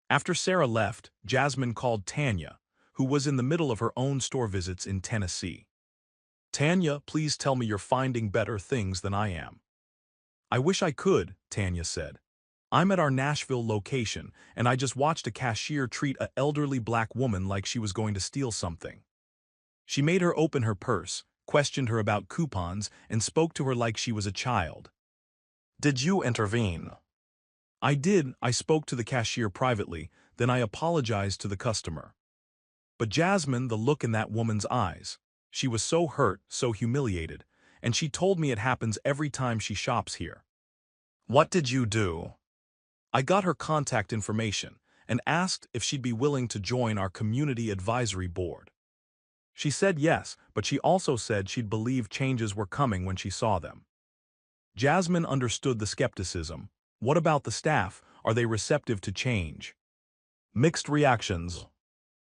After Sarah left, Jasmine called Tanya, who was in the middle of her own store visits in Tennessee. Tanya, please tell me you're finding better things than I am. I wish I could, Tanya said. I'm at our Nashville location, and I just watched a cashier treat an elderly black woman like she was going to steal something. She made her open her purse, questioned her about coupons, and spoke to her like she was a child.
Did you intervene?
I did. I spoke to the cashier privately, then I apologized to the customer. But Jasmine, the look in that woman's eyes. She was so hurt, so humiliated, and she told me it happens every time she shops here.
What did you do?
I got her contact information and asked if she'd be willing to join our community advisory board. She said yes, but she also said she'd believe changes were coming when she saw them. Jasmine understood the skepticism. What about the staff? Are they receptive to change?
Mixed reactions.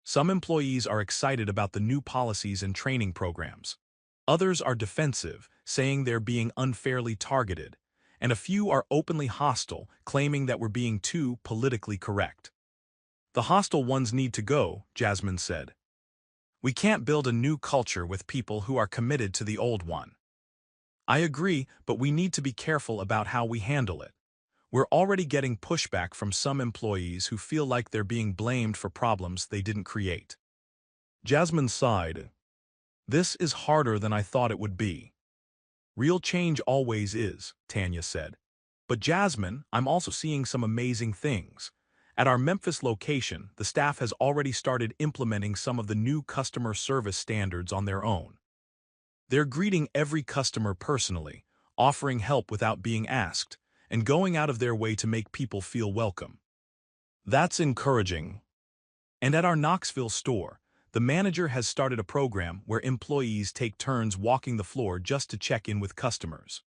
Some employees are excited about the new policies and training programs. Others are defensive, saying they're being unfairly targeted. And a few are openly hostile, claiming that we're being too politically correct. The hostile ones need to go, Jasmine said. We can't build a new culture with people who are committed to the old one. I agree, but we need to be careful about how we handle it. We're already getting pushback from some employees who feel like they're being blamed for problems they didn't create. Jasmine sighed. This is harder than I thought it would be. Real change always is, Tanya said. But Jasmine, I'm also seeing some amazing things. At our Memphis location, the staff has already started implementing some of the new customer service standards on their own. They're greeting every customer personally, offering help without being asked, and going out of their way to make people feel welcome. That's encouraging. And at our Knoxville store, the manager has started a program where employees take turns walking the floor just to check in with customers.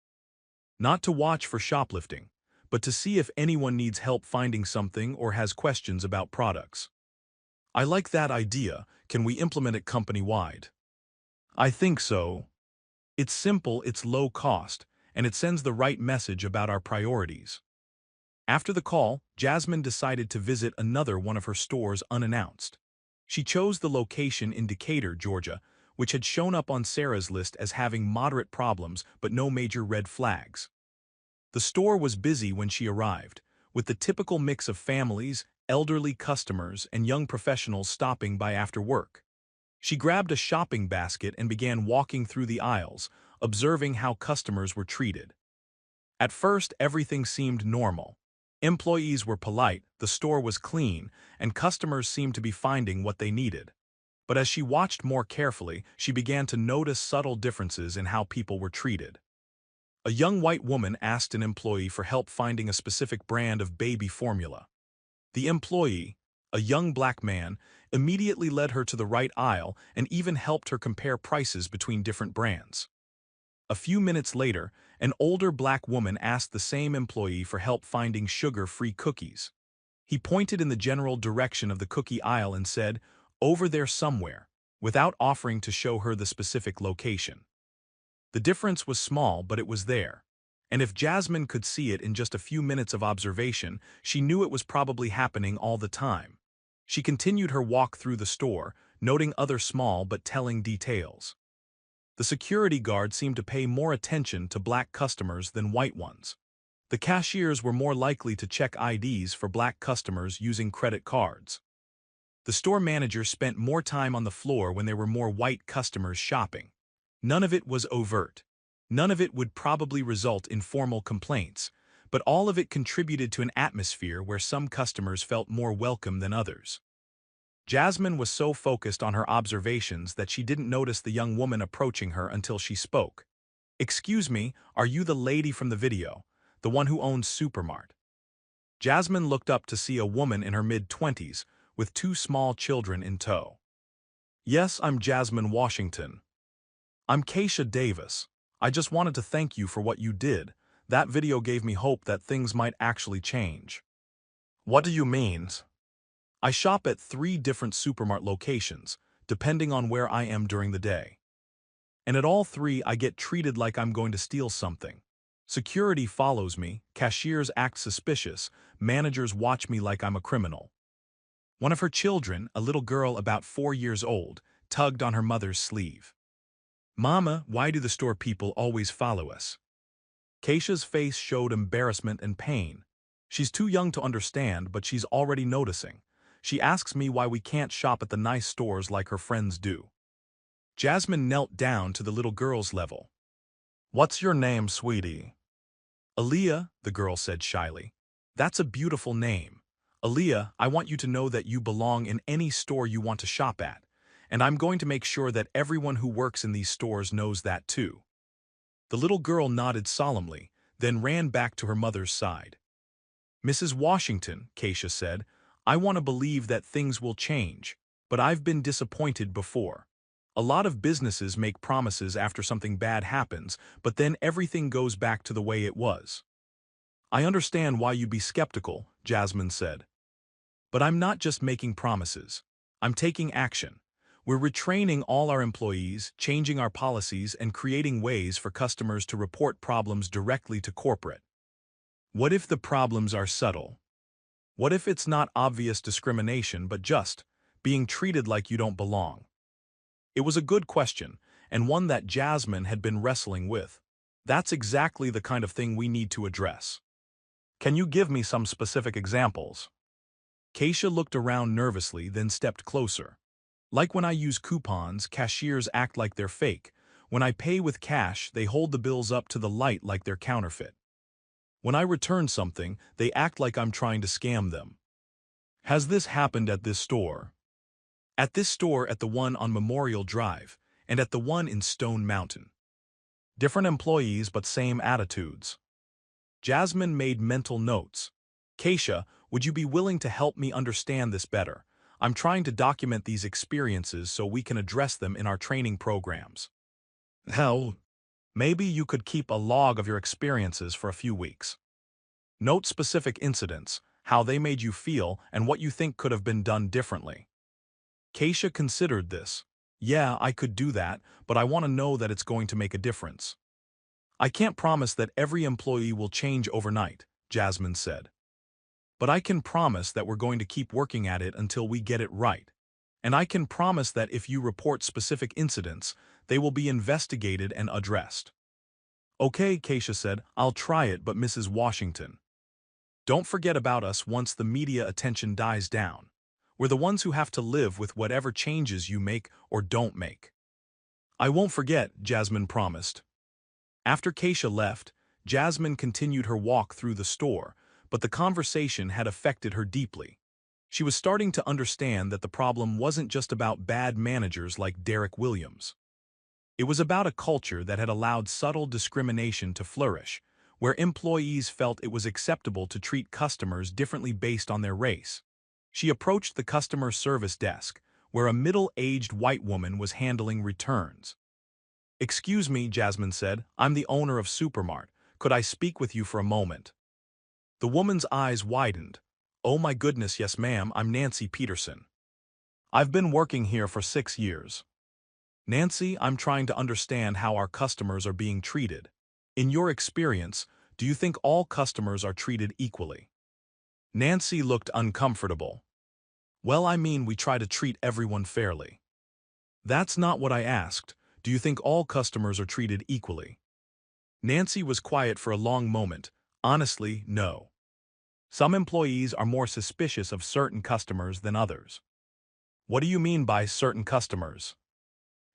Not to watch for shoplifting, but to see if anyone needs help finding something or has questions about products. I like that idea. Can we implement it company-wide? I think so. It's simple, it's low cost, and it sends the right message about our priorities. After the call, Jasmine decided to visit another one of her stores unannounced. She chose the location in Decatur, Georgia, which had shown up on Sarah's list as having moderate problems but no major red flags. The store was busy when she arrived, with the typical mix of families, elderly customers, and young professionals stopping by after work. She grabbed a shopping basket and began walking through the aisles, observing how customers were treated. At first, everything seemed normal. Employees were polite, the store was clean, and customers seemed to be finding what they needed. But as she watched more carefully, she began to notice subtle differences in how people were treated. A young white woman asked an employee for help finding a specific brand of baby formula. The employee, a young black man, immediately led her to the right aisle and even helped her compare prices between different brands. A few minutes later, an older black woman asked the same employee for help finding sugar-free cookies. He pointed in the general direction of the cookie aisle and said, "Over there somewhere," without offering to show her the specific location. The difference was small, but it was there. And if Jasmine could see it in just a few minutes of observation, she knew it was probably happening all the time. She continued her walk through the store, noting other small but telling details. The security guard seemed to pay more attention to black customers than white ones. The cashiers were more likely to check IDs for black customers using credit cards. The store manager spent more time on the floor when there were more white customers shopping. None of it was overt. None of it would probably result in formal complaints, but all of it contributed to an atmosphere where some customers felt more welcome than others. Jasmine was so focused on her observations that she didn't notice the young woman approaching her until she spoke. "Excuse me, are you the lady from the video, the one who owns Supermart?" Jasmine looked up to see a woman in her mid-20s with two small children in tow. "Yes, I'm Jasmine Washington. I'm Keisha Davis. I just wanted to thank you for what you did. That video gave me hope that things might actually change."
What do you mean?
I shop at 3 different Supermart locations, depending on where I am during the day. And at all 3 I get treated like I'm going to steal something. Security follows me, cashiers act suspicious, managers watch me like I'm a criminal. One of her children, a little girl about 4 years old, tugged on her mother's sleeve. Mama, why do the store people always follow us? Keisha's face showed embarrassment and pain. She's too young to understand, but she's already noticing. She asks me why we can't shop at the nice stores like her friends do. Jasmine knelt down to the little girl's level.
What's your name, sweetie?
Aaliyah, the girl said shyly. That's a beautiful name. Aaliyah, I want you to know that you belong in any store you want to shop at, and I'm going to make sure that everyone who works in these stores knows that too. The little girl nodded solemnly, then ran back to her mother's side. Mrs. Washington, Keisha said, I want to believe that things will change, but I've been disappointed before. A lot of businesses make promises after something bad happens, but then everything goes back to the way it was. I understand why you'd be skeptical, Jasmine said. But I'm not just making promises. I'm taking action. We're retraining all our employees, changing our policies, and creating ways for customers to report problems directly to corporate. What if the problems are subtle? What if it's not obvious discrimination but just being treated like you don't belong? It was a good question, and one that Jasmine had been wrestling with. That's exactly the kind of thing we need to address.
Can you give me some specific examples?
Keisha looked around nervously, then stepped closer. Like when I use coupons, cashiers act like they're fake. When I pay with cash, they hold the bills up to the light like they're counterfeit. When I return something, they act like I'm trying to scam them. Has this happened at this store? At this store, at the one on Memorial Drive, and at the one in Stone Mountain.
Different employees but same attitudes.
Jasmine made mental notes. Keisha, would you be willing to help me understand this better? I'm trying to document these experiences so we can address them in our training programs.
Hell, maybe you could keep a log of your experiences for a few weeks. Note specific incidents, how they made you feel, and what you think could have been done differently.
Keisha considered this. Yeah, I could do that, but I want to know that it's going to make a difference. I can't promise that every employee will change overnight, Jasmine said. But I can promise that we're going to keep working at it until we get it right. And I can promise that if you report specific incidents, they will be investigated and addressed. Okay, Keisha said, I'll try it, but Mrs. Washington, don't forget about us once the media attention dies down. We're the ones who have to live with whatever changes you make or don't make. I won't forget, Jasmine promised. After Keisha left, Jasmine continued her walk through the store, but the conversation had affected her deeply. She was starting to understand that the problem wasn't just about bad managers like Derek Williams. It was about a culture that had allowed subtle discrimination to flourish, where employees felt it was acceptable to treat customers differently based on their race. She approached the customer service desk, where a middle-aged white woman was handling returns. Excuse me, Jasmine said, I'm the owner of Supermart. Could I speak with you for a moment? The woman's eyes widened. Oh my goodness, yes ma'am, I'm Nancy Peterson. I've been working here for 6 years. Nancy, I'm trying to understand how our customers are being treated. In your experience, do you think all customers are treated equally? Nancy looked uncomfortable. Well, I mean, we try to treat everyone fairly. That's not what I asked. Do you think all customers are treated equally? Nancy was quiet for a long moment. Honestly, no. Some employees are more suspicious of certain customers than others. What do you mean by certain customers?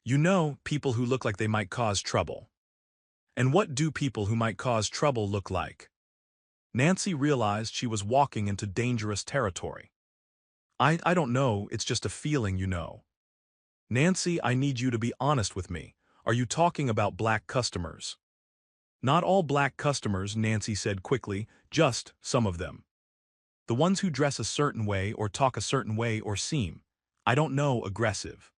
You know, people who look like they might cause trouble. And what do people who might cause trouble look like? Nancy realized she was walking into dangerous territory. I don't know, it's just a feeling, you know. Nancy, I need you to be honest with me. Are you talking about black customers? Not all black customers, Nancy said quickly, just some of them. The ones who dress a certain way or talk a certain way or seem, I don't know, aggressive.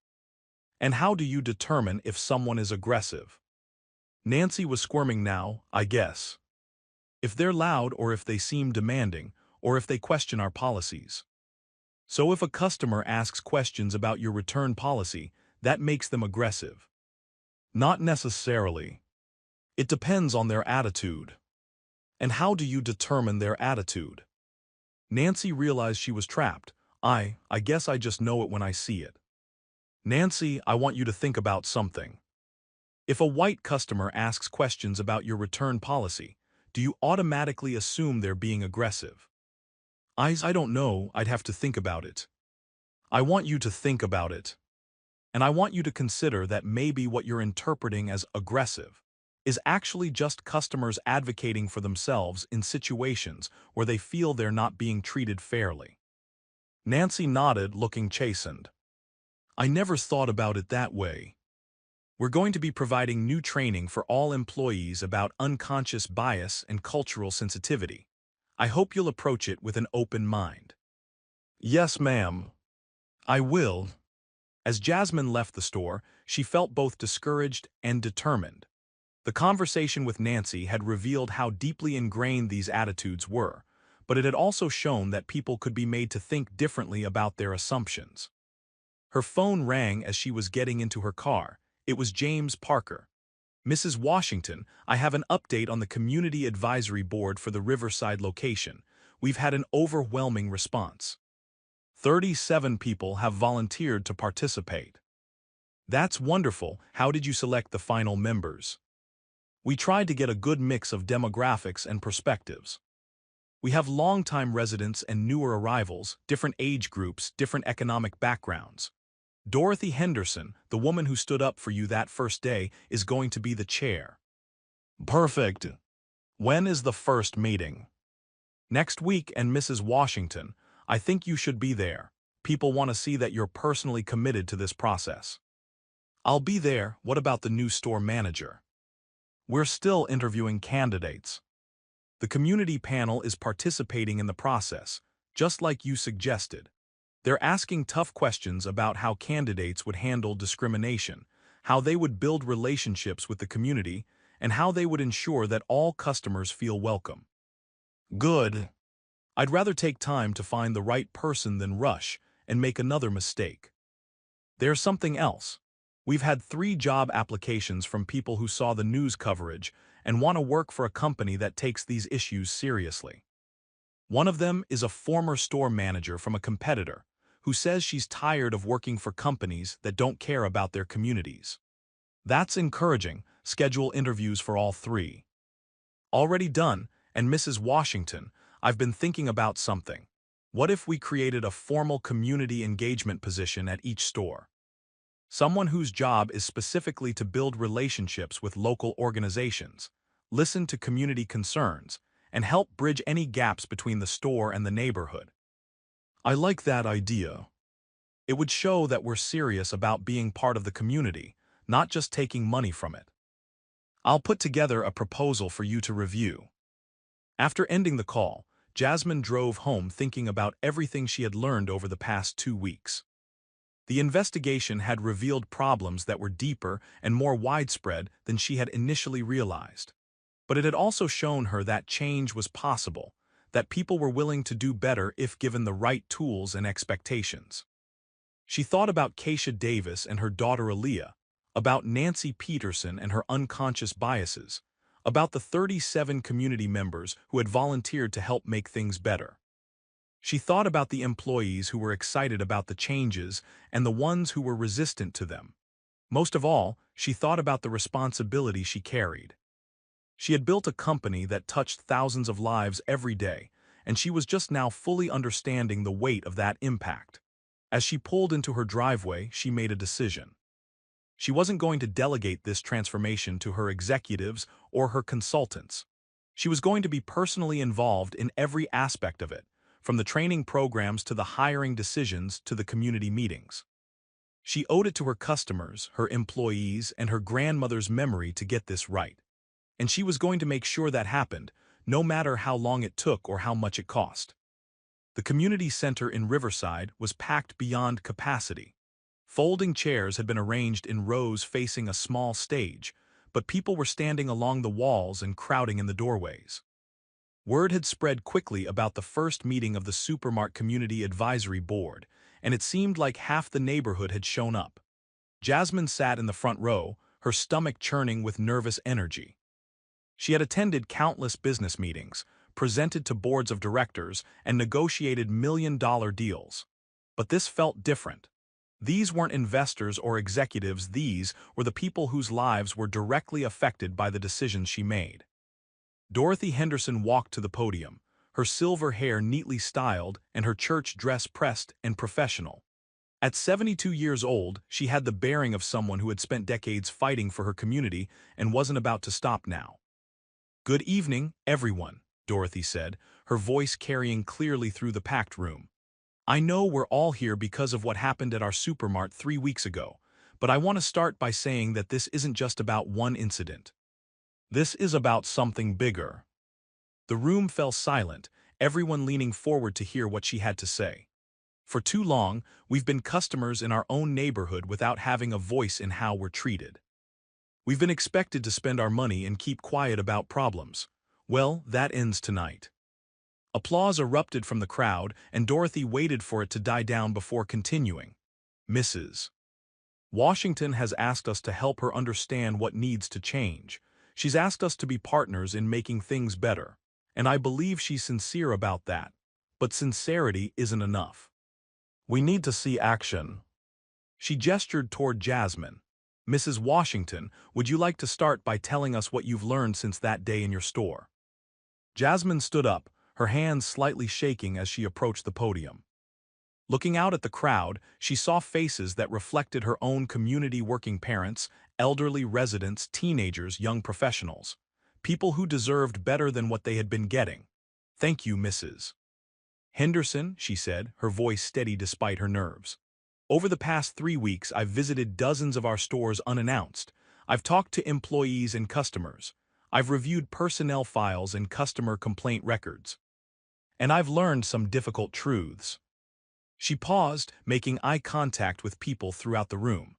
And how do you determine if someone is aggressive? Nancy was squirming now, I guess. If they're loud or if they seem demanding, or if they question our policies. So if a customer asks questions about your return policy, that makes them aggressive. Not necessarily. It depends on their attitude.
And how do you determine their attitude? Nancy realized she was trapped. I guess I just know it when I see it. Nancy, I want you to think about something. If a white customer asks questions about your return policy, do you automatically assume they're being aggressive? I don't know, I'd have to think about it. I want you to think about it. And I want you to consider that maybe what you're interpreting as aggressive is actually just customers advocating for themselves in situations where they feel they're not being treated fairly. Nancy nodded, looking chastened. I never thought about it that way. We're going to be providing new training for all employees about unconscious bias and cultural sensitivity. I hope you'll approach it with an open mind. Yes, ma'am. I will. As Jasmine left the store, she felt both discouraged and determined. The conversation with Nancy had revealed how deeply ingrained these attitudes were, but it had also shown that people could be made to think differently about their assumptions. Her phone rang as she was getting into her car. It was James Parker. Mrs. Washington, I have an update on the Community Advisory Board for the Riverside location. We've had an overwhelming response. 37 people have volunteered to participate. That's wonderful. How did you select the final members? We tried to get a good mix of demographics and perspectives. We have longtime residents and newer arrivals, different age groups, different economic backgrounds. Dorothy Henderson, the woman who stood up for you that first day, is going to be the chair. Perfect. When is the first meeting? Next week, and Mrs. Washington, I think you should be there. People want to see that you're personally committed to this process. I'll be there. What about the new store manager? We're still interviewing candidates. The community panel is participating in the process, just like you suggested. They're asking tough questions about how candidates would handle discrimination, how they would build relationships with the community, and how they would ensure that all customers feel welcome. Good. I'd rather take time to find the right person than rush and make another mistake. There's something else. We've had 3 job applications from people who saw the news coverage and want to work for a company that takes these issues seriously. One of them is a former store manager from a competitor who says she's tired of working for companies that don't care about their communities. That's encouraging. Schedule interviews for all 3. Already done, and Mrs. Washington, I've been thinking about something. What if we created a formal community engagement position at each store? Someone whose job is specifically to build relationships with local organizations, listen to community concerns, and help bridge any gaps between the store and the neighborhood. I like that idea. It would show that we're serious about being part of the community, not just taking money from it. I'll put together a proposal for you to review. After ending the call, Jasmine drove home thinking about everything she had learned over the past 2 weeks. The investigation had revealed problems that were deeper and more widespread than she had initially realized. But it had also shown her that change was possible, that people were willing to do better if given the right tools and expectations. She thought about Keisha Davis and her daughter Aaliyah, about Nancy Peterson and her unconscious biases, about the 37 community members who had volunteered to help make things better. She thought about the employees who were excited about the changes and the ones who were resistant to them. Most of all, she thought about the responsibility she carried. She had built a company that touched thousands of lives every day, and she was just now fully understanding the weight of that impact. As she pulled into her driveway, she made a decision. She wasn't going to delegate this transformation to her executives or her consultants. She was going to be personally involved in every aspect of it, from the training programs to the hiring decisions to the community meetings. She owed it to her customers, her employees, and her grandmother's memory to get this right. And she was going to make sure that happened, no matter how long it took or how much it cost. The community center in Riverside was packed beyond capacity. Folding chairs had been arranged in rows facing a small stage, but people were standing along the walls and crowding in the doorways. Word had spread quickly about the first meeting of the Supermart Community Advisory Board, and it seemed like half the neighborhood had shown up. Jasmine sat in the front row, her stomach churning with nervous energy.
She had attended countless business meetings, presented to boards of directors, and negotiated million-dollar deals. But this felt different. These weren't investors or executives, these were the people whose lives were directly affected by the decisions she made. Dorothy Henderson walked to the podium, her silver hair neatly styled and her church dress pressed and professional. At 72 years old, she had the bearing of someone who had spent decades fighting for her community and wasn't about to stop now. "Good evening, everyone," Dorothy said, her voice carrying clearly through the packed room. "I know we're all here because of what happened at our supermart 3 weeks ago, but I want to start by saying that this isn't just about one incident. This is about something bigger." The room fell silent, everyone leaning forward to hear what she had to say. "For too long, we've been customers in our own neighborhood without having a voice in how we're treated. We've been expected to spend our money and keep quiet about problems. Well, that ends tonight." Applause erupted from the crowd, and Dorothy waited for it to die down before continuing. "Mrs. Washington has asked us to help her understand what needs to change. She's asked us to be partners in making things better, and I believe she's sincere about that. But sincerity isn't enough. We need to see action." She gestured toward Jasmine. "Mrs. Washington, would you like to start by telling us what you've learned since that day in your store?" Jasmine stood up, her hands slightly shaking as she approached the podium. Looking out at the crowd, she saw faces that reflected her own community: working parents, elderly residents, teenagers, young professionals. People who deserved better than what they had been getting. "Thank you, Mrs. Henderson," she said, her voice steady despite her nerves. "Over the past 3 weeks, I've visited dozens of our stores unannounced. I've talked to employees and customers. I've reviewed personnel files and customer complaint records. And I've learned some difficult truths." She paused, making eye contact with people throughout the room.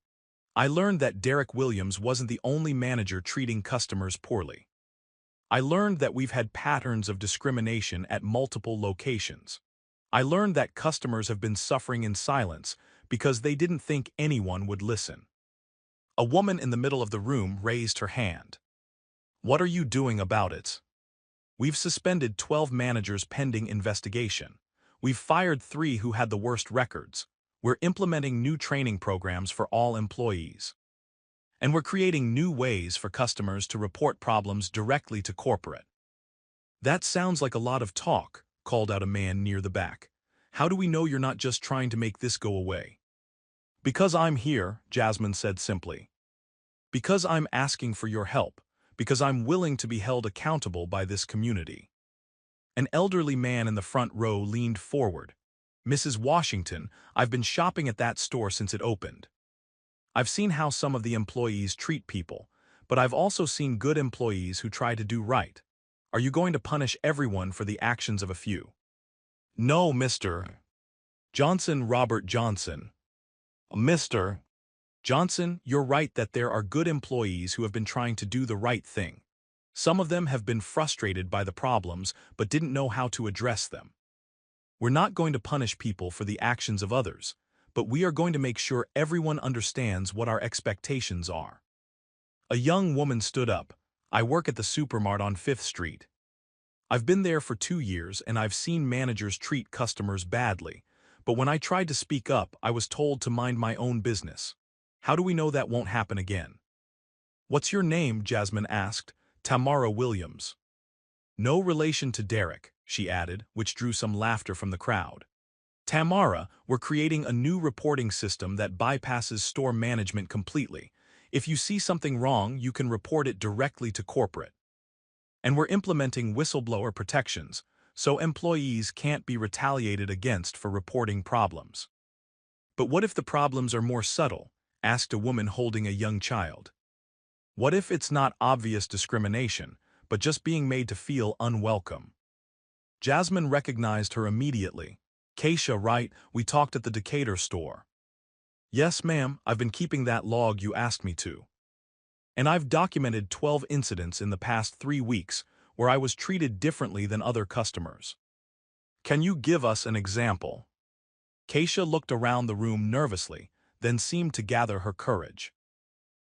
"I learned that Derek Williams wasn't the only manager treating customers poorly. I learned that we've had patterns of discrimination at multiple locations. I learned that customers have been suffering in silence because they didn't think anyone would listen." A woman in the middle of the room raised her hand. "What are you doing about it?" "We've suspended 12 managers pending investigation. We've fired 3 who had the worst records. We're implementing new training programs for all employees. And we're creating new ways for customers to report problems directly to corporate." "That sounds like a lot of talk," called out a man near the back. "How do we know you're not just trying to make this go away?" "Because I'm here," Jasmine said simply. "Because I'm asking for your help. Because I'm willing to be held accountable by this community." An elderly man in the front row leaned forward. "Mrs. Washington, I've been shopping at that store since it opened. I've seen how some of the employees treat people, but I've also seen good employees who try to do right. Are you going to punish everyone for the actions of a few?" "No, Mr. Johnson, Robert Johnson. Mr. Johnson, you're right that there are good employees who have been trying to do the right thing. Some of them have been frustrated by the problems but didn't know how to address them. We're not going to punish people for the actions of others, but we are going to make sure everyone understands what our expectations are." A young woman stood up. "I work at the supermart on 5th Street. I've been there for 2 years and I've seen managers treat customers badly, but when I tried to speak up, I was told to mind my own business. How do we know that won't happen again?" "What's your name?" Jasmine asked. "Tamara Williams." "No relation to Derek," she added, which drew some laughter from the crowd. "Tamara, we're creating a new reporting system that bypasses store management completely. If you see something wrong, you can report it directly to corporate. And we're implementing whistleblower protections, so employees can't be retaliated against for reporting problems." "But what if the problems are more subtle?" asked a woman holding a young child. "What if it's not obvious discrimination, but just being made to feel unwelcome?" Jasmine recognized her immediately. "Keisha, right? We talked at the Decatur store." "Yes, ma'am, I've been keeping that log you asked me to. And I've documented 12 incidents in the past 3 weeks where I was treated differently than other customers." "Can you give us an example?" Keisha looked around the room nervously, then seemed to gather her courage.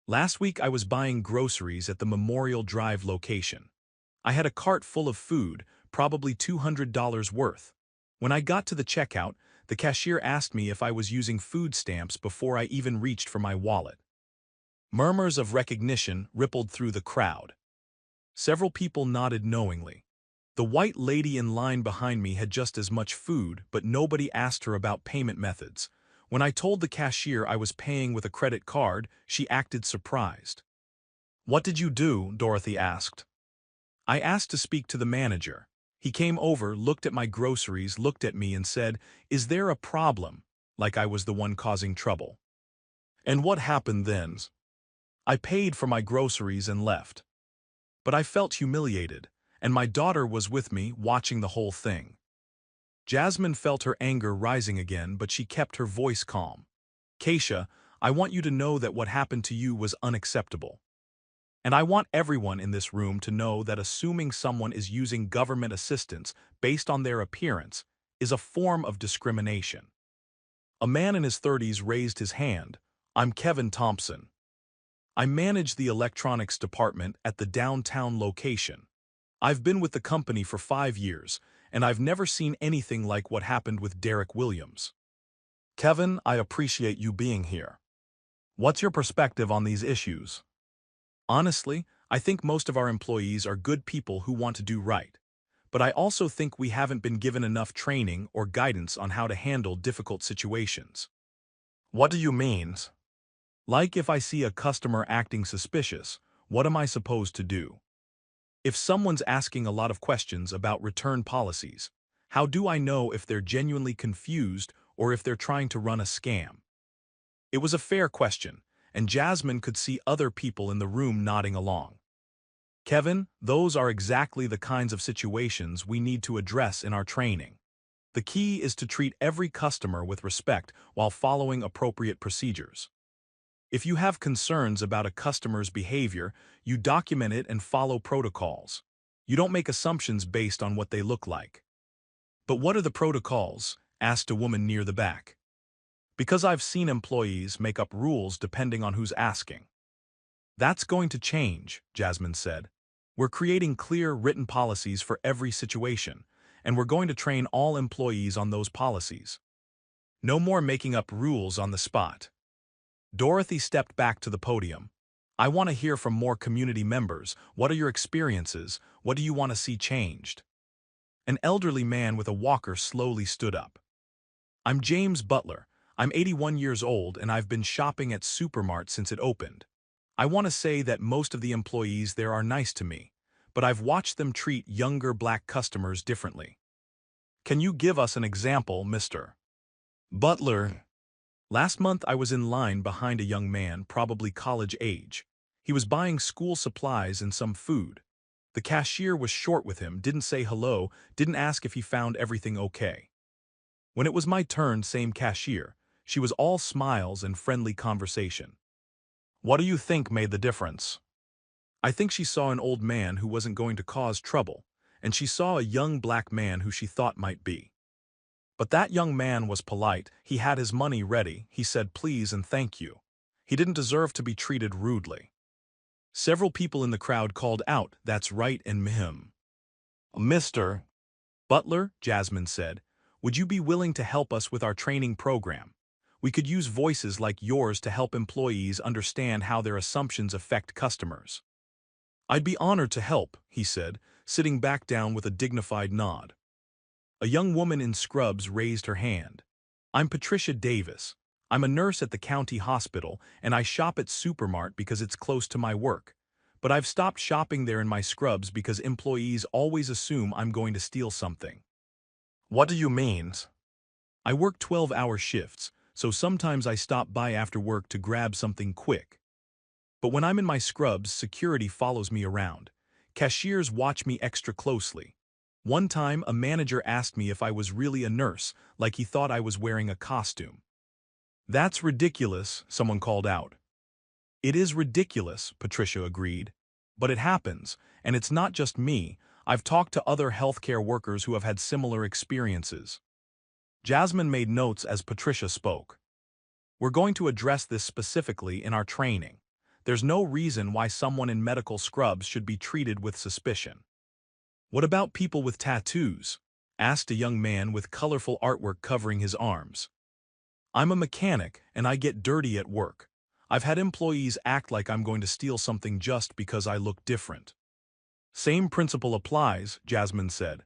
"Last week I was buying groceries at the Memorial Drive location.
I had a cart full of food, probably $200 worth. When I got to the checkout, the cashier asked me if I was using food stamps before I even reached for my wallet. Murmurs of recognition rippled through the crowd. Several people nodded knowingly. The white lady in line behind me had just as much food, but nobody asked her about payment methods. When I told the cashier I was paying with a credit card, she acted surprised. "What did you do?" Dorothy asked. "I asked to speak to the manager. He came over, looked at my groceries, looked at me and said, 'Is there a problem?' Like I was the one causing trouble." "And what happened then?" "I paid for my groceries and left. But I felt humiliated, and my daughter was with me, watching the whole thing." Jasmine felt her anger rising again, but she kept her voice calm. "Keisha, I want you to know that what happened to you was unacceptable. And I want everyone in this room to know that assuming someone is using government assistance based on their appearance is a form of discrimination." A man in his 30s raised his hand. "I'm Kevin Thompson. I manage the electronics department at the downtown location. I've been with the company for 5 years, and I've never seen anything like what happened with Derek Williams." "Kevin, I appreciate you being here. What's your perspective on these issues?" "Honestly, I think most of our employees are good people who want to do right. But I also think we haven't been given enough training or guidance on how to handle difficult situations." "What do you mean?" "Like if I see a customer acting suspicious, what am I supposed to do? If someone's asking a lot of questions about return policies, how do I know if they're genuinely confused or if they're trying to run a scam?" It was a fair question, and Jasmine could see other people in the room nodding along. "Kevin, those are exactly the kinds of situations we need to address in our training. The key is to treat every customer with respect while following appropriate procedures. If you have concerns about a customer's behavior, you document it and follow protocols. You don't make assumptions based on what they look like." "But what are the protocols?" asked a woman near the back. "Because I've seen employees make up rules depending on who's asking." "That's going to change," Jasmine said. "We're creating clear written policies for every situation, and we're going to train all employees on those policies. No more making up rules on the spot." Dorothy stepped back to the podium. "I want to hear from more community members. What are your experiences? What do you want to see changed?" An elderly man with a walker slowly stood up. "I'm James Butler. I'm 81 years old and I've been shopping at Supermart since it opened. I want to say that most of the employees there are nice to me, but I've watched them treat younger black customers differently. Can you give us an example, Mr. Butler?" "Last month I was in line behind a young man, probably college age. He was buying school supplies and some food. The cashier was short with him, didn't say hello, didn't ask if he found everything okay. When it was my turn, same cashier. She was all smiles and friendly conversation." "What do you think made the difference?" "I think she saw an old man who wasn't going to cause trouble, and she saw a young black man who she thought might be. But that young man was polite, he had his money ready, he said please and thank you. He didn't deserve to be treated rudely." Several people in the crowd called out, "That's right," and "Mhim." "Mr. Butler," Jasmine said, "would you be willing to help us with our training program? We could use voices like yours to help employees understand how their assumptions affect customers." "I'd be honored to help," he said, sitting back down with a dignified nod. A young woman in scrubs raised her hand. "I'm Patricia Davis. I'm a nurse at the county hospital, and I shop at Supermart because it's close to my work. But I've stopped shopping there in my scrubs because employees always assume I'm going to steal something." "What do you mean?" "I work 12-hour shifts, so sometimes I stop by after work to grab something quick. But when I'm in my scrubs, security follows me around. Cashiers watch me extra closely. One time, a manager asked me if I was really a nurse, like he thought I was wearing a costume." "That's ridiculous," someone called out. "It is ridiculous," Patricia agreed. "But it happens, and it's not just me. I've talked to other healthcare workers who have had similar experiences." Jasmine made notes as Patricia spoke. "We're going to address this specifically in our training. There's no reason why someone in medical scrubs should be treated with suspicion. What about people with tattoos? Asked a young man with colorful artwork covering his arms. I'm a mechanic, and I get dirty at work. I've had employees act like I'm going to steal something just because I look different. Same principle applies, Jasmine said.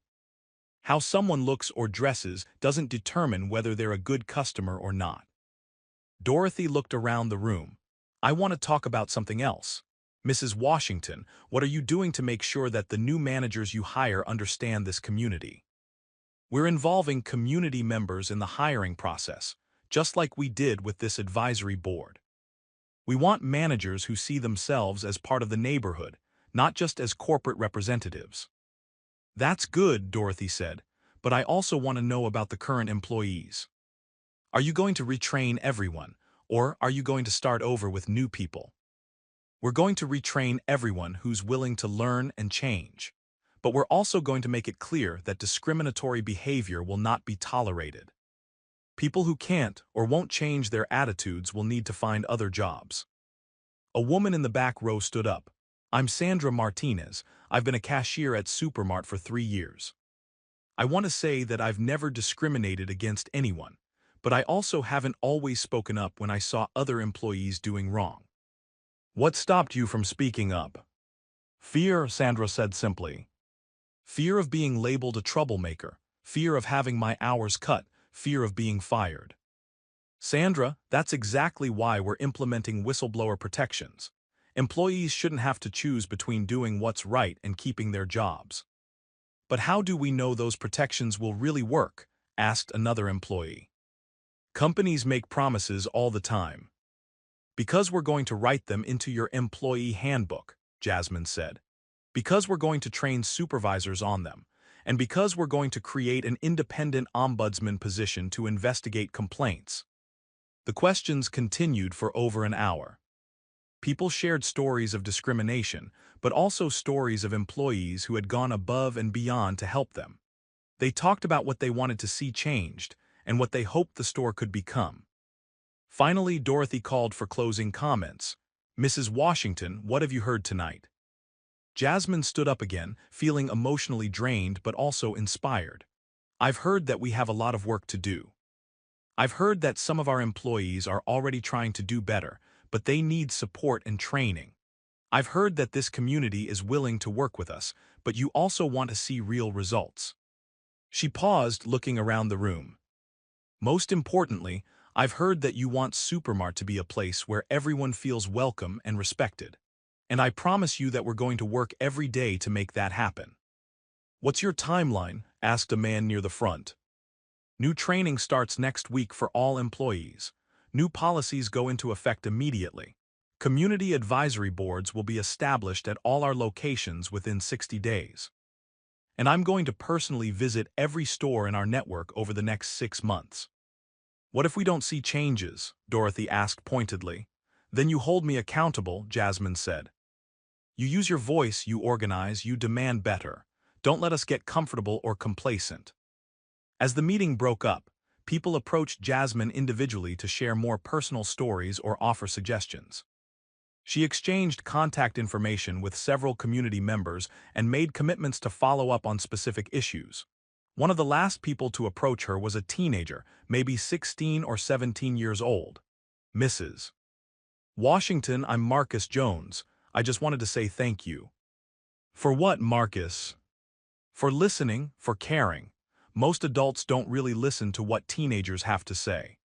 How someone looks or dresses doesn't determine whether they're a good customer or not. Dorothy looked around the room. I want to talk about something else. Mrs. Washington, what are you doing to make sure that the new managers you hire understand this community? We're involving community members in the hiring process, just like we did with this advisory board. We want managers who see themselves as part of the neighborhood, not just as corporate representatives. That's good, Dorothy said, but I also want to know about the current employees. Are you going to retrain everyone, or are you going to start over with new people? We're going to retrain everyone who's willing to learn and change. But we're also going to make it clear that discriminatory behavior will not be tolerated. People who can't or won't change their attitudes will need to find other jobs. A woman in the back row stood up. I'm Sandra Martinez. I've been a cashier at Supermart for 3 years. I want to say that I've never discriminated against anyone, but I also haven't always spoken up when I saw other employees doing wrong. What stopped you from speaking up? Fear, Sandra said simply. Fear of being labeled a troublemaker, fear of having my hours cut, fear of being fired. Sandra, that's exactly why we're implementing whistleblower protections. Employees shouldn't have to choose between doing what's right and keeping their jobs. But how do we know those protections will really work? Asked another employee. Companies make promises all the time. Because we're going to write them into your employee handbook, Jasmine said. Because we're going to train supervisors on them, and because we're going to create an independent ombudsman position to investigate complaints. The questions continued for over an hour. People shared stories of discrimination, but also stories of employees who had gone above and beyond to help them. They talked about what they wanted to see changed and what they hoped the store could become. Finally, Dorothy called for closing comments. Mrs. Washington, what have you heard tonight? Jasmine stood up again, feeling emotionally drained but also inspired. I've heard that we have a lot of work to do. I've heard that some of our employees are already trying to do better, but they need support and training. I've heard that this community is willing to work with us, but you also want to see real results. She paused, looking around the room. Most importantly, I've heard that you want Supermart to be a place where everyone feels welcome and respected. And I promise you that we're going to work every day to make that happen. What's your timeline? Asked a man near the front. New training starts next week for all employees. New policies go into effect immediately. Community advisory boards will be established at all our locations within 60 days. And I'm going to personally visit every store in our network over the next 6 months. What if we don't see changes? Dorothy asked pointedly. Then you hold me accountable, Jasmine said. You use your voice, you organize, you demand better. Don't let us get comfortable or complacent. As the meeting broke up, people approached Jasmine individually to share more personal stories or offer suggestions. She exchanged contact information with several community members and made commitments to follow up on specific issues. One of the last people to approach her was a teenager, maybe 16 or 17 years old. Mrs. Washington, I'm Marcus Jones. I just wanted to say thank you. For what, Marcus? For listening, for caring. Most adults don't really listen to what teenagers have to say.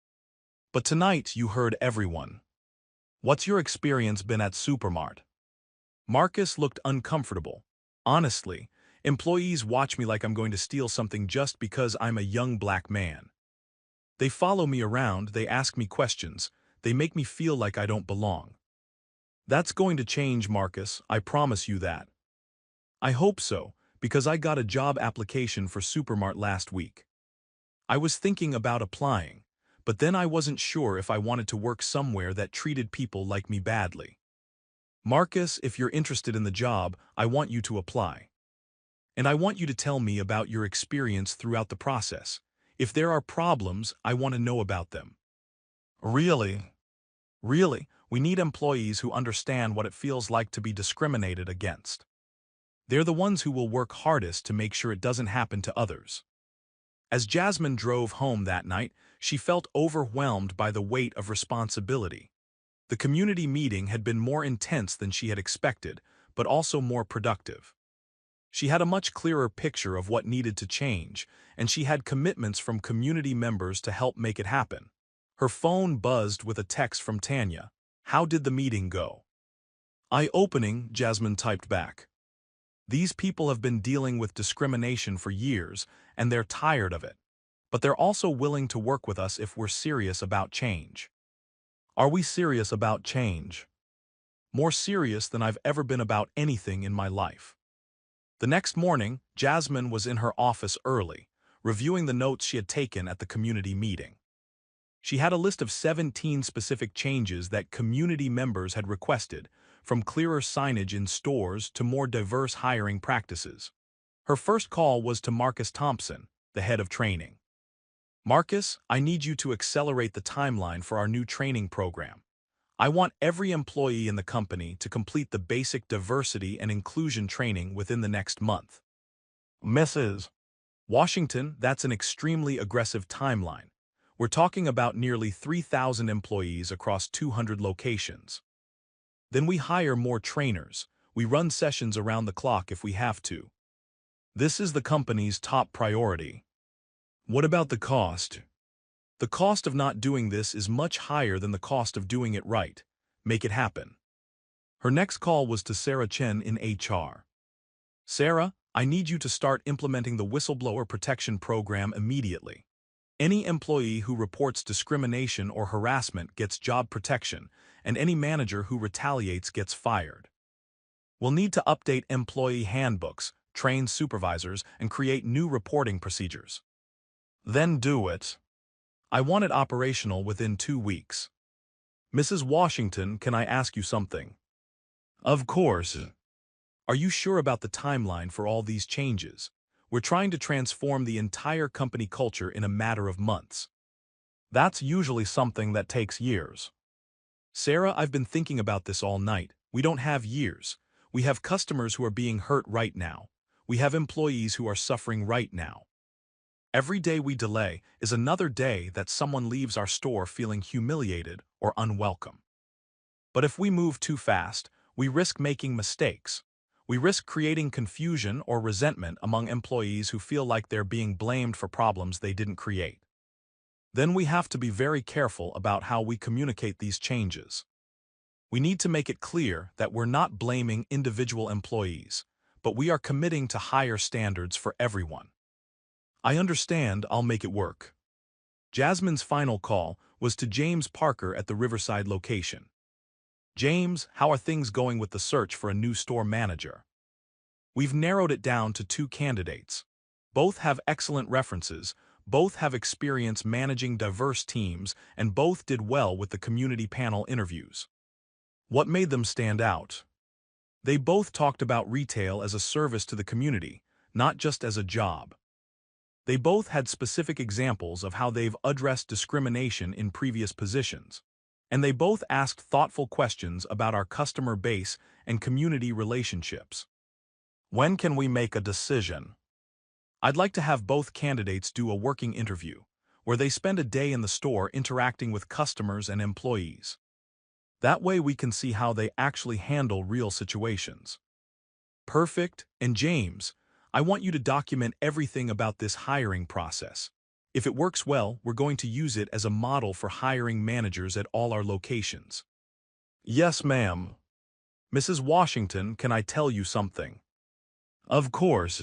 But tonight you heard everyone. What's your experience been at Supermart? Marcus looked uncomfortable. Honestly, employees watch me like I'm going to steal something just because I'm a young black man. They follow me around, they ask me questions, they make me feel like I don't belong. That's going to change, Marcus, I promise you that. I hope so, because I got a job application for Supermart last week. I was thinking about applying, but then I wasn't sure if I wanted to work somewhere that treated people like me badly. Marcus, if you're interested in the job, I want you to apply. And I want you to tell me about your experience throughout the process. If there are problems, I want to know about them. Really? Really, we need employees who understand what it feels like to be discriminated against.
They're the ones who will work hardest to make sure it doesn't happen to others. As Jasmine drove home that night, she felt overwhelmed by the weight of responsibility. The community meeting had been more intense than she had expected, but also more productive. She had a much clearer picture of what needed to change, and she had commitments from community members to help make it happen. Her phone buzzed with a text from Tanya. "How did the meeting go?" "Eye-opening," Jasmine typed back. "These people have been dealing with discrimination for years, and they're tired of it. But they're also willing to work with us if we're serious about change." "Are we serious about change?" "More serious than I've ever been about anything in my life." The next morning, Jasmine was in her office early, reviewing the notes she had taken at the community meeting. She had a list of 17 specific changes that community members had requested, from clearer signage in stores to more diverse hiring practices. Her first call was to Marcus Thompson, the head of training. "Marcus, I need you to accelerate the timeline for our new training program. I want every employee in the company to complete the basic diversity and inclusion training within the next month." "Mrs. Washington, that's an extremely aggressive timeline. We're talking about nearly 3,000 employees across 200 locations. Then we hire more trainers. We run sessions around the clock if we have to. This is the company's top priority." "What about the cost?" "The cost of not doing this is much higher than the cost of doing it right. Make it happen." Her next call was to Sarah Chen in HR. "Sarah, I need you to start implementing the whistleblower protection program immediately. Any employee who reports discrimination or harassment gets job protection, and any manager who retaliates gets fired. We'll need to update employee handbooks, train supervisors, and create new reporting procedures." "Then do it." "I want it operational within 2 weeks." "Mrs. Washington, can I ask you something?" "Of course." "Are you sure about the timeline for all these changes? We're trying to transform the entire company culture in a matter of months." "That's usually something that takes years." "Sarah, I've been thinking about this all night. We don't have years. We have customers who are being hurt right now. We have employees who are suffering right now. Every day we delay is another day that someone leaves our store feeling humiliated or unwelcome. But if we move too fast, we risk making mistakes. We risk creating confusion or resentment among employees who feel like they're being blamed for problems they didn't create. Then we have to be very careful about how we communicate these changes. We need to make it clear that we're not blaming individual employees, but we are committing to higher standards for everyone." "I understand, I'll make it work." Jasmine's final call was to James Parker at the Riverside location. "James, how are things going with the search for a new store manager?" "We've narrowed it down to 2 candidates. Both have excellent references, both have experience managing diverse teams, and both did well with the community panel interviews." "What made them stand out?" "They both talked about retail as a service to the community, not just as a job. They both had specific examples of how they've addressed discrimination in previous positions. And they both asked thoughtful questions about our customer base and community relationships." "When can we make a decision?" "I'd like to have both candidates do a working interview, where they spend a day in the store interacting with customers and employees. That way we can see how they actually handle real situations." "Perfect. And James, I want you to document everything about this hiring process. If it works well, we're going to use it as a model for hiring managers at all our locations." "Yes, ma'am." "Mrs. Washington, can I tell you something?" "Of course."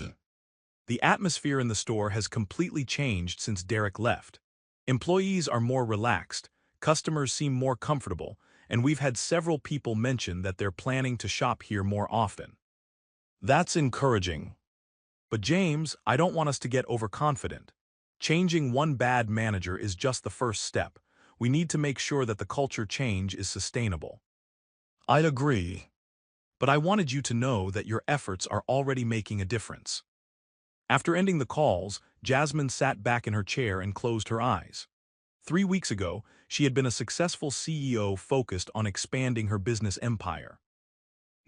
The atmosphere in the store has completely changed since Derek left. Employees are more relaxed, customers seem more comfortable, and we've had several people mention that they're planning to shop here more often. "That's encouraging." "But James, I don't want us to get overconfident. Changing one bad manager is just the first step. We need to make sure that the culture change is sustainable." "I'd agree. But I wanted you to know that your efforts are already making a difference." After ending the calls, Jasmine sat back in her chair and closed her eyes. 3 weeks ago, she had been a successful CEO focused on expanding her business empire.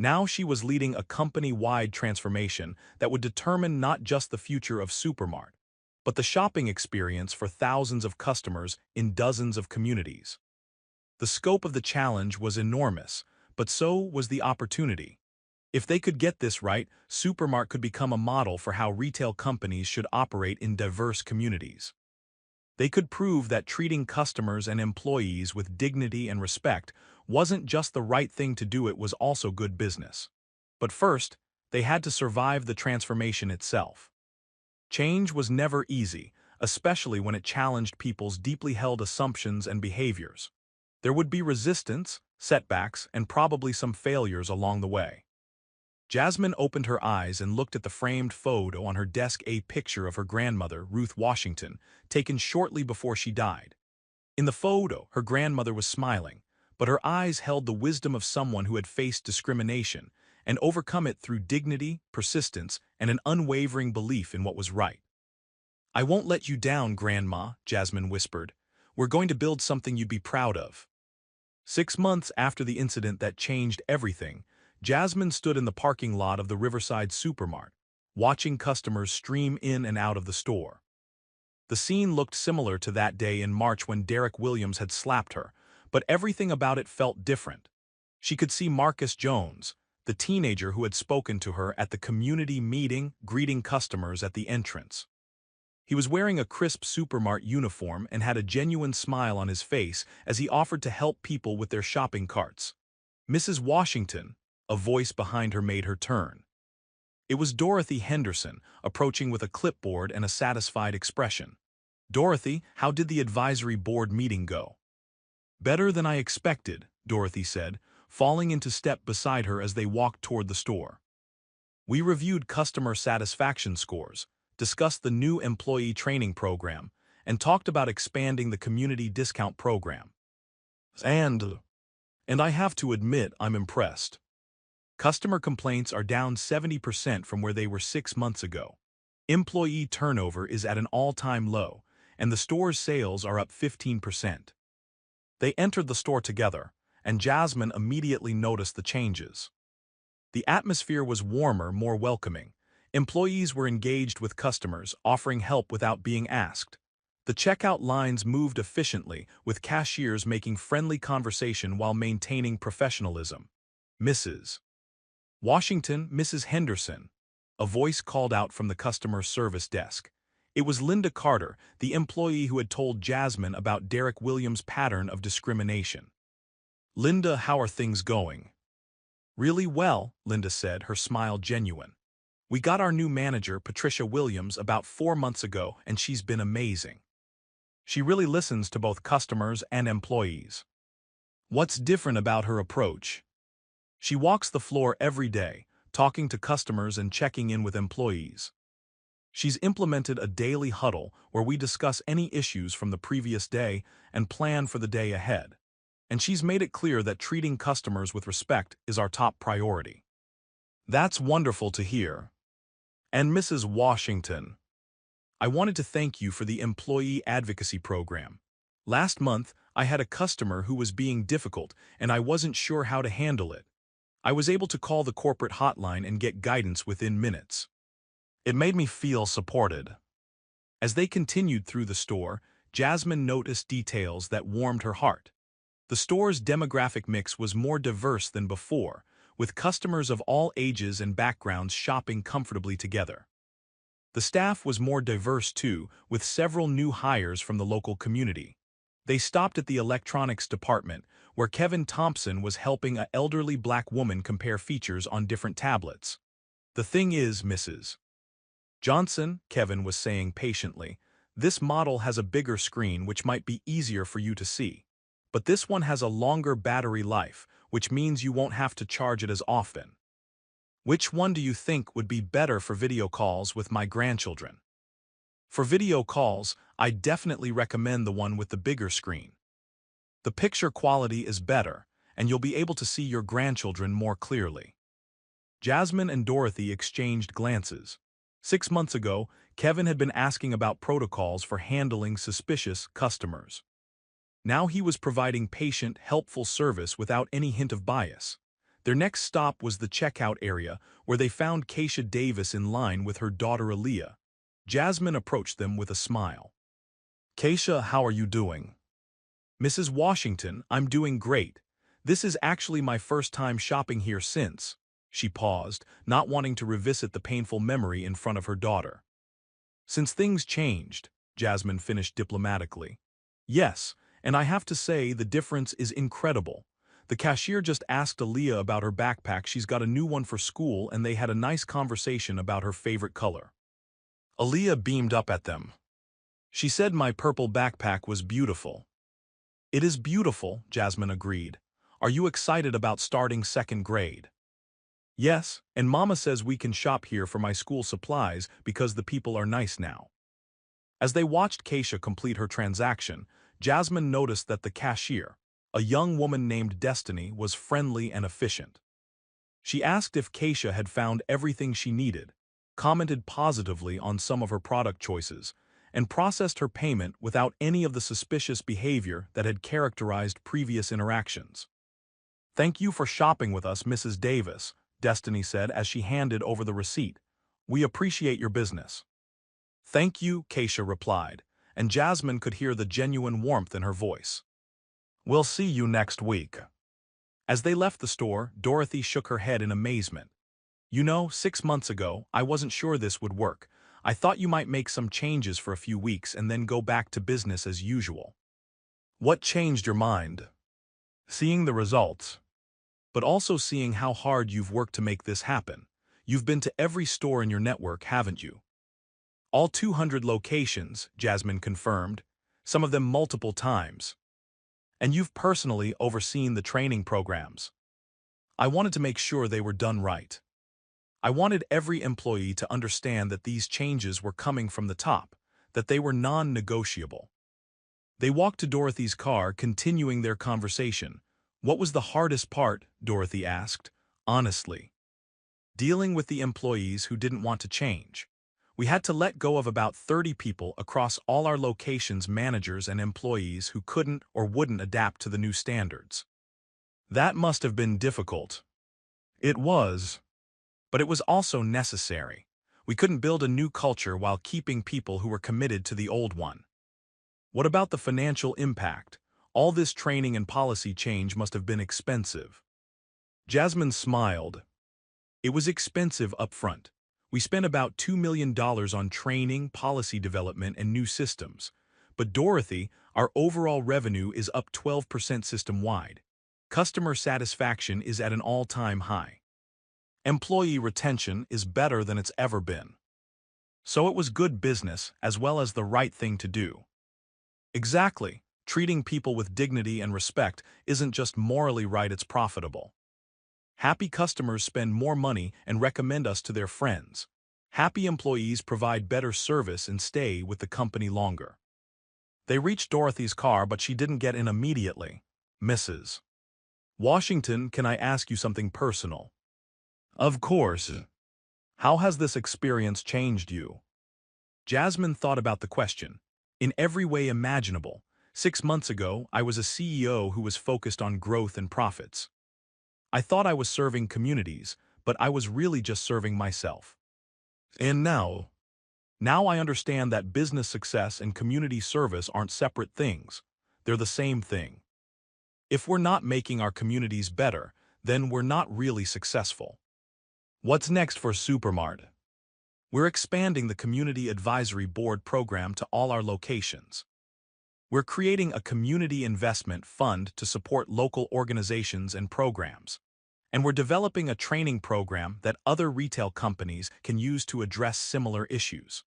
Now she was leading a company-wide transformation that would determine not just the future of Supermart, but the shopping experience for thousands of customers in dozens of communities. The scope of the challenge was enormous, but so was the opportunity. If they could get this right, Supermart could become a model for how retail companies should operate in diverse communities. They could prove that treating customers and employees with dignity and respect wasn't just the right thing to do, it was also good business. But first, they had to survive the transformation itself. Change was never easy, especially when it challenged people's deeply held assumptions and behaviors. There would be resistance, setbacks, and probably some failures along the way. Jasmine opened her eyes and looked at the framed photo on her desk, a picture of her grandmother, Ruth Washington, taken shortly before she died. In the photo, her grandmother was smiling, but her eyes held the wisdom of someone who had faced discrimination and overcome it through dignity, persistence, and an unwavering belief in what was right. "I won't let you down, Grandma," Jasmine whispered. "We're going to build something you'd be proud of." 6 months after the incident that changed everything, Jasmine stood in the parking lot of the Riverside Supermart, watching customers stream in and out of the store. The scene looked similar to that day in March when Derek Williams had slapped her, but everything about it felt different. She could see Marcus Jones, the teenager who had spoken to her at the community meeting, greeting customers at the entrance. He was wearing a crisp Supermart uniform and had a genuine smile on his face as he offered to help people with their shopping carts. "Mrs. Washington," a voice behind her made her turn. It was Dorothy Henderson, approaching with a clipboard and a satisfied expression. "Dorothy, how did the advisory board meeting go?" "Better than I expected," Dorothy said, falling into step beside her as they walked toward the store. "We reviewed customer satisfaction scores, discussed the new employee training program, and talked about expanding the community discount program. And I have to admit I'm impressed. Customer complaints are down 70% from where they were 6 months ago. Employee turnover is at an all-time low, and the store's sales are up 15%. They entered the store together, and Jasmine immediately noticed the changes. The atmosphere was warmer, more welcoming. Employees were engaged with customers, offering help without being asked. The checkout lines moved efficiently, with cashiers making friendly conversation while maintaining professionalism. "Mrs. Washington, Mrs. Henderson," a voice called out from the customer service desk. It was Linda Carter, the employee who had told Jasmine about Derek Williams' pattern of discrimination. "Linda, how are things going?" "Really well," Linda said, her smile genuine. "We got our new manager, Patricia Williams, about 4 months ago, and she's been amazing. She really listens to both customers and employees." "What's different about her approach?" "She walks the floor every day, talking to customers and checking in with employees. She's implemented a daily huddle where we discuss any issues from the previous day and plan for the day ahead. And she's made it clear that treating customers with respect is our top priority." "That's wonderful to hear. And Mrs. Washington, I wanted to thank you for the employee advocacy program. Last month, I had a customer who was being difficult and I wasn't sure how to handle it. I was able to call the corporate hotline and get guidance within minutes. It made me feel supported." As they continued through the store, Jasmine noticed details that warmed her heart. The store's demographic mix was more diverse than before, with customers of all ages and backgrounds shopping comfortably together. The staff was more diverse too, with several new hires from the local community. They stopped at the electronics department, where Kevin Thompson was helping an elderly black woman compare features on different tablets. "The thing is, Mrs. Johnson," Kevin was saying patiently, "this model has a bigger screen which might be easier for you to see. But this one has a longer battery life, which means you won't have to charge it as often. Which one do you think would be better for video calls with my grandchildren?" "For video calls, I definitely recommend the one with the bigger screen. The picture quality is better, and you'll be able to see your grandchildren more clearly." Jasmine and Dorothy exchanged glances. 6 months ago, Kevin had been asking about protocols for handling suspicious customers. Now he was providing patient, helpful service without any hint of bias.
Their next stop was the checkout area, where they found Keisha Davis in line with her daughter Aaliyah. Jasmine approached them with a smile. "Keisha, how are you doing?" "Mrs. Washington, I'm doing great. This is actually my first time shopping here since." She paused, not wanting to revisit the painful memory in front of her daughter. "Since things changed," Jasmine finished diplomatically. "Yes, and I have to say the difference is incredible. The cashier just asked Aaliyah about her backpack. She's got a new one for school, and they had a nice conversation about her favorite color." Aaliyah beamed up at them. "She said my purple backpack was beautiful." "It is beautiful," Jasmine agreed. "Are you excited about starting second grade?" "Yes, and Mama says we can shop here for my school supplies because the people are nice now." As they watched Keisha complete her transaction, Jasmine noticed that the cashier, a young woman named Destiny, was friendly and efficient. She asked if Keisha had found everything she needed, commented positively on some of her product choices, and processed her payment without any of the suspicious behavior that had characterized previous interactions. "Thank you for shopping with us, Mrs. Davis," Destiny said as she handed over the receipt. "We appreciate your business." "Thank you," Keisha replied, and Jasmine could hear the genuine warmth in her voice. "We'll see you next week." As they left the store, Dorothy shook her head in amazement. "You know, 6 months ago, I wasn't sure this would work. I thought you might make some changes for a few weeks and then go back to business as usual." "What changed your mind?" "Seeing the results. But also seeing how hard you've worked to make this happen. You've been to every store in your network, haven't you?" "All 200 locations," Jasmine confirmed, "some of them multiple times." "And you've personally overseen the training programs." "I wanted to make sure they were done right. I wanted every employee to understand that these changes were coming from the top, that they were non-negotiable." They walked to Dorothy's car, continuing their conversation. "What was the hardest part?" Dorothy asked. "Honestly, dealing with the employees who didn't want to change. We had to let go of about 30 people across all our locations, managers and employees who couldn't or wouldn't adapt to the new standards." "That must have been difficult." "It was. But it was also necessary. We couldn't build a new culture while keeping people who were committed to the old one." "What about the financial impact? All this training and policy change must have been expensive." Jasmine smiled. "It was expensive up front. We spent about $2 million on training, policy development, and new systems. But Dorothy, our overall revenue is up 12% system-wide. Customer satisfaction is at an all-time high. Employee retention is better than it's ever been. So it was good business as well as the right thing to do." "Exactly. Treating people with dignity and respect isn't just morally right, it's profitable. Happy customers spend more money and recommend us to their friends. Happy employees provide better service and stay with the company longer." They reached Dorothy's car, but she didn't get in immediately. "Mrs. Washington, can I ask you something personal?" "Of course. How has this experience changed you?" Jasmine thought about the question. "In every way imaginable. 6 months ago, I was a CEO who was focused on growth and profits. I thought I was serving communities, but I was really just serving myself. And now? Now I understand that business success and community service aren't separate things. They're the same thing. If we're not making our communities better, then we're not really successful." "What's next for Supermart?" "We're expanding the Community Advisory Board program to all our locations. We're creating a community investment fund to support local organizations and programs. And we're developing a training program that other retail companies can use to address similar issues."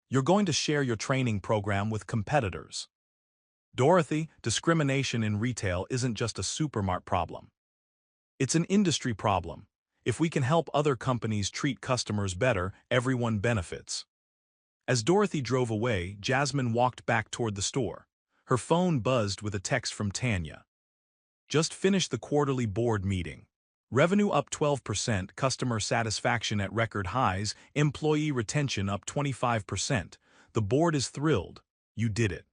"You're going to share your training program with competitors." "Dorothy, discrimination in retail isn't just a Supermart problem. It's an industry problem. If we can help other companies treat customers better, everyone benefits." As Dorothy drove away, Jasmine walked back toward the store. Her phone buzzed with a text from Tanya. "Just finished the quarterly board meeting. Revenue up 12%, customer satisfaction at record highs, employee retention up 25%. The board is thrilled. You did it."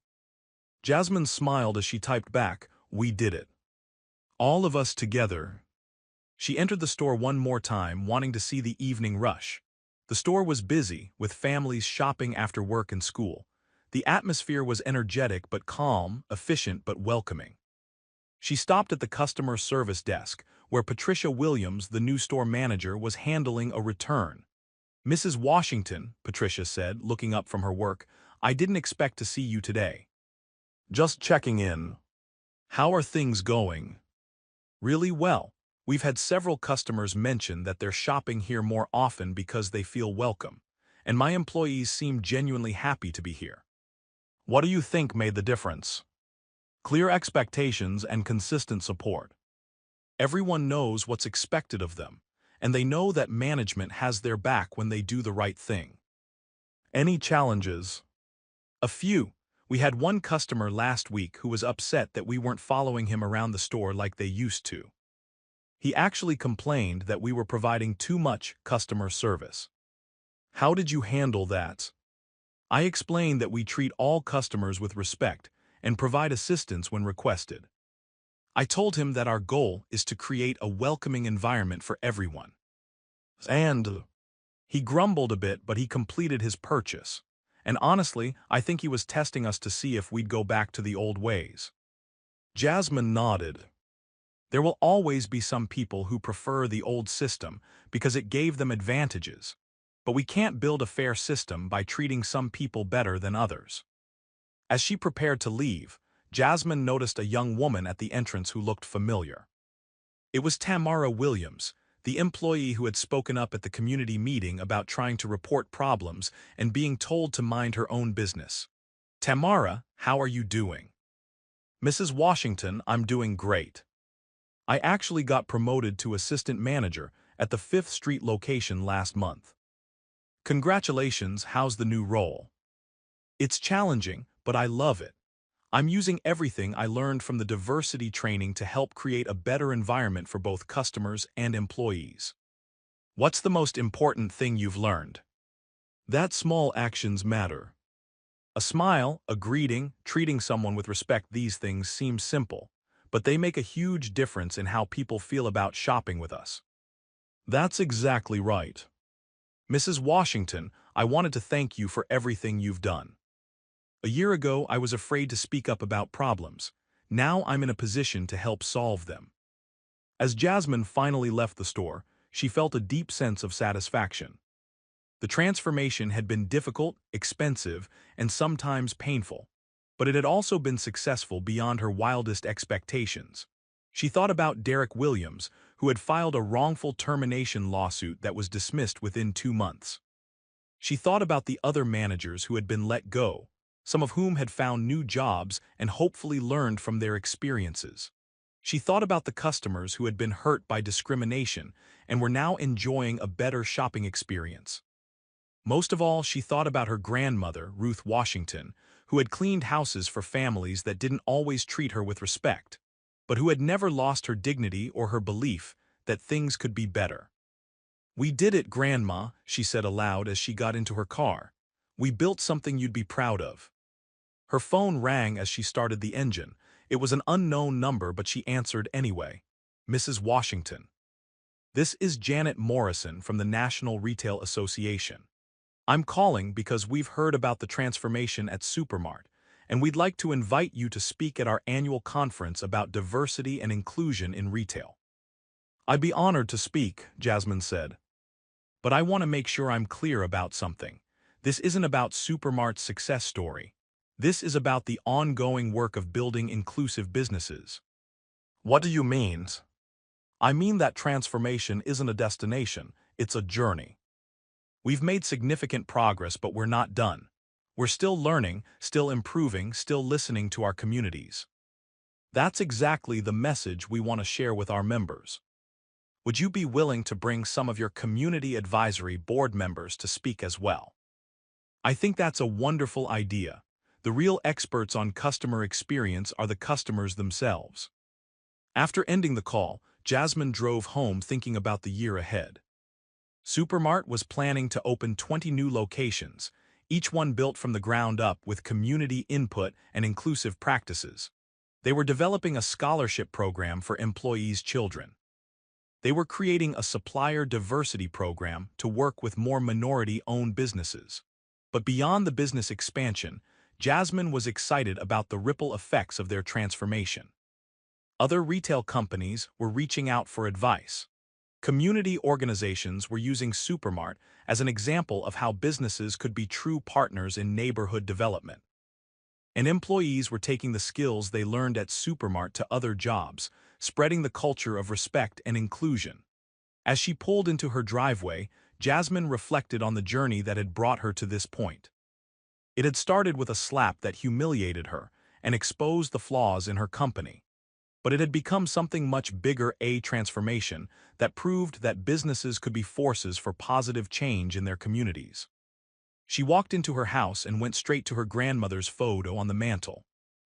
Jasmine smiled as she typed back, "We did it. All of us together." She entered the store one more time, wanting to see the evening rush. The store was busy, with families shopping after work and school. The atmosphere was energetic but calm, efficient but welcoming. She stopped at the customer service desk, where Patricia Williams, the new store manager, was handling a return. "Mrs. Washington," Patricia said, looking up from her work, "I didn't expect to see you today." "Just checking in. How are things going?" "Really well. We've had several customers mention that they're shopping here more often because they feel welcome, and my employees seem genuinely happy to be here." "What do you think made the difference?" "Clear expectations and consistent support. Everyone knows what's expected of them, and they know that management has their back when they do the right thing." "Any challenges?" "A few. We had one customer last week who was upset that we weren't following him around the store like they used to. He actually complained that we were providing too much customer service." "How did you handle that?" "I explained that we treat all customers with respect and provide assistance when requested. I told him that our goal is to create a welcoming environment for everyone." "And?" "He grumbled a bit, but he completed his purchase. And honestly, I think he was testing us to see if we'd go back to the old ways." Jasmine nodded. There will always be some people who prefer the old system because it gave them advantages. But we can't build a fair system by treating some people better than others. As she prepared to leave, Jasmine noticed a young woman at the entrance who looked familiar. It was Tamara Williams, the employee who had spoken up at the community meeting about trying to report problems and being told to mind her own business. "Tamara, how are you doing?" "Mrs. Washington, I'm doing great. I actually got promoted to assistant manager at the 5th Street location last month." "Congratulations, how's the new role?" "It's challenging, but I love it. I'm using everything I learned from the diversity training to help create a better environment for both customers and employees." "What's the most important thing you've learned?" "That small actions matter. A smile, a greeting, treating someone with respect, these things seem simple, but they make a huge difference in how people feel about shopping with us." "That's exactly right. Mrs. Washington, I wanted to thank you for everything you've done. A year ago, I was afraid to speak up about problems. Now I'm in a position to help solve them." As Jasmine finally left the store, she felt a deep sense of satisfaction. The transformation had been difficult, expensive, and sometimes painful, but it had also been successful beyond her wildest expectations. She thought about Derek Williams, who had filed a wrongful termination lawsuit that was dismissed within 2 months. She thought about the other managers who had been let go, some of whom had found new jobs and hopefully learned from their experiences. She thought about the customers who had been hurt by discrimination and were now enjoying a better shopping experience. Most of all, she thought about her grandmother, Ruth Washington, who had cleaned houses for families that didn't always treat her with respect, but who had never lost her dignity or her belief that things could be better. "We did it, Grandma," she said aloud as she got into her car. "We built something you'd be proud of." Her phone rang as she started the engine. It was an unknown number, but she answered anyway. "Mrs. Washington. This is Janet Morrison from the National Retail Association. I'm calling because we've heard about the transformation at Supermart, and we'd like to invite you to speak at our annual conference about diversity and inclusion in retail." "I'd be honored to speak," Jasmine said. "But I want to make sure I'm clear about something. This isn't about Supermart's success story. This is about the ongoing work of building inclusive businesses." "What do you mean?" "I mean that transformation isn't a destination, it's a journey. We've made significant progress, but we're not done. We're still learning, still improving, still listening to our communities. That's exactly the message we want to share with our members. Would you be willing to bring some of your community advisory board members to speak as well?" "I think that's a wonderful idea. The real experts on customer experience are the customers themselves." After ending the call, Jasmine drove home thinking about the year ahead. Supermart was planning to open 20 new locations, each one built from the ground up with community input and inclusive practices. They were developing a scholarship program for employees' children.
They were creating a supplier diversity program to work with more minority-owned businesses. But beyond the business expansion, Jasmine was excited about the ripple effects of their transformation. Other retail companies were reaching out for advice. Community organizations were using Supermart as an example of how businesses could be true partners in neighborhood development. And employees were taking the skills they learned at Supermart to other jobs, spreading the culture of respect and inclusion. As she pulled into her driveway, Jasmine reflected on the journey that had brought her to this point. It had started with a slap that humiliated her and exposed the flaws in her company. But it had become something much bigger, a transformation that proved that businesses could be forces for positive change in their communities. She walked into her house and went straight to her grandmother's photo on the mantel.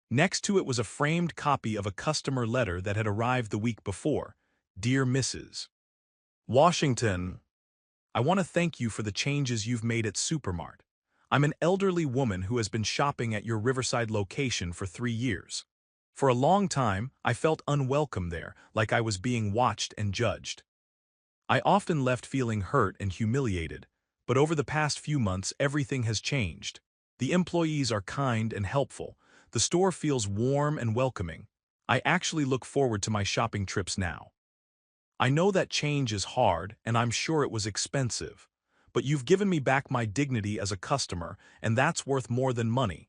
Next to it was a framed copy of a customer letter that had arrived the week before. Dear Mrs. Washington, I want to thank you for the changes you've made at Supermart. I'm an elderly woman who has been shopping at your Riverside location for 3 years. For a long time, I felt unwelcome there, like I was being watched and judged. I often left feeling hurt and humiliated, but over the past few months everything has changed. The employees are kind and helpful, the store feels warm and welcoming. I actually look forward to my shopping trips now. I know that change is hard and I'm sure it was expensive, but you've given me back my dignity as a customer and that's worth more than money.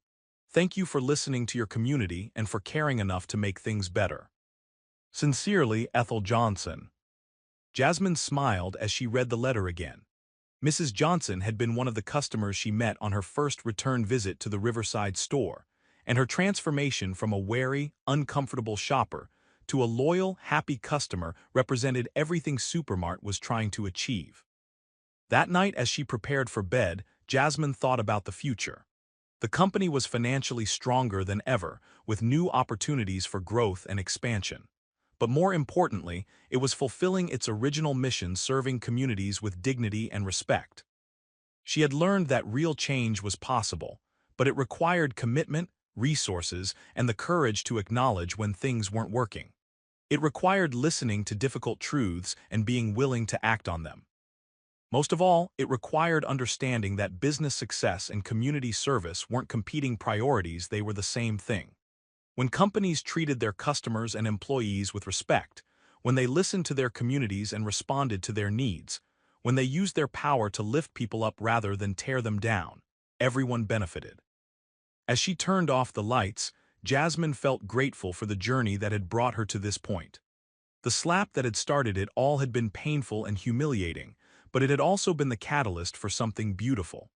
Thank you for listening to your community and for caring enough to make things better. Sincerely, Ethel Johnson. Jasmine smiled as she read the letter again. Mrs. Johnson had been one of the customers she met on her first return visit to the Riverside store, and her transformation from a wary, uncomfortable shopper to a loyal, happy customer represented everything Supermart was trying to achieve. That night, as she prepared for bed, Jasmine thought about the future. The company was financially stronger than ever, with new opportunities for growth and expansion. But more importantly, it was fulfilling its original mission, serving communities with dignity and respect. She had learned that real change was possible, but it required commitment, resources, and the courage to acknowledge when things weren't working. It required listening to difficult truths and being willing to act on them. Most of all, it required understanding that business success and community service weren't competing priorities, they were the same thing. When companies treated their customers and employees with respect, when they listened to their communities and responded to their needs, when they used their power to lift people up rather than tear them down, everyone benefited. As she turned off the lights, Jasmine felt grateful for the journey that had brought her to this point. The slap that had started it all had been painful and humiliating, but it had also been the catalyst for something beautiful.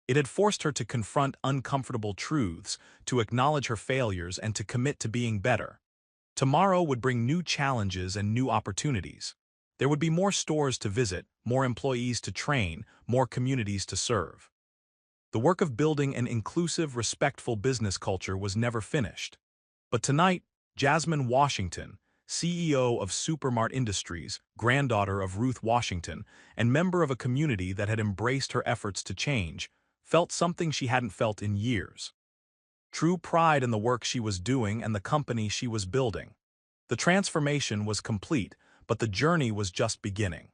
It had forced her to confront uncomfortable truths, to acknowledge her failures, and to commit to being better. Tomorrow would bring new challenges and new opportunities. There would be more stores to visit, more employees to train, more communities to serve. The work of building an inclusive, respectful business culture was never finished. But tonight, Jasmine Washington, CEO of Supermart Industries, granddaughter of Ruth Washington, and member of a community that had embraced her efforts to change, felt something she hadn't felt in years. True pride in the work she was doing and the company she was building. The transformation was complete, but the journey was just beginning.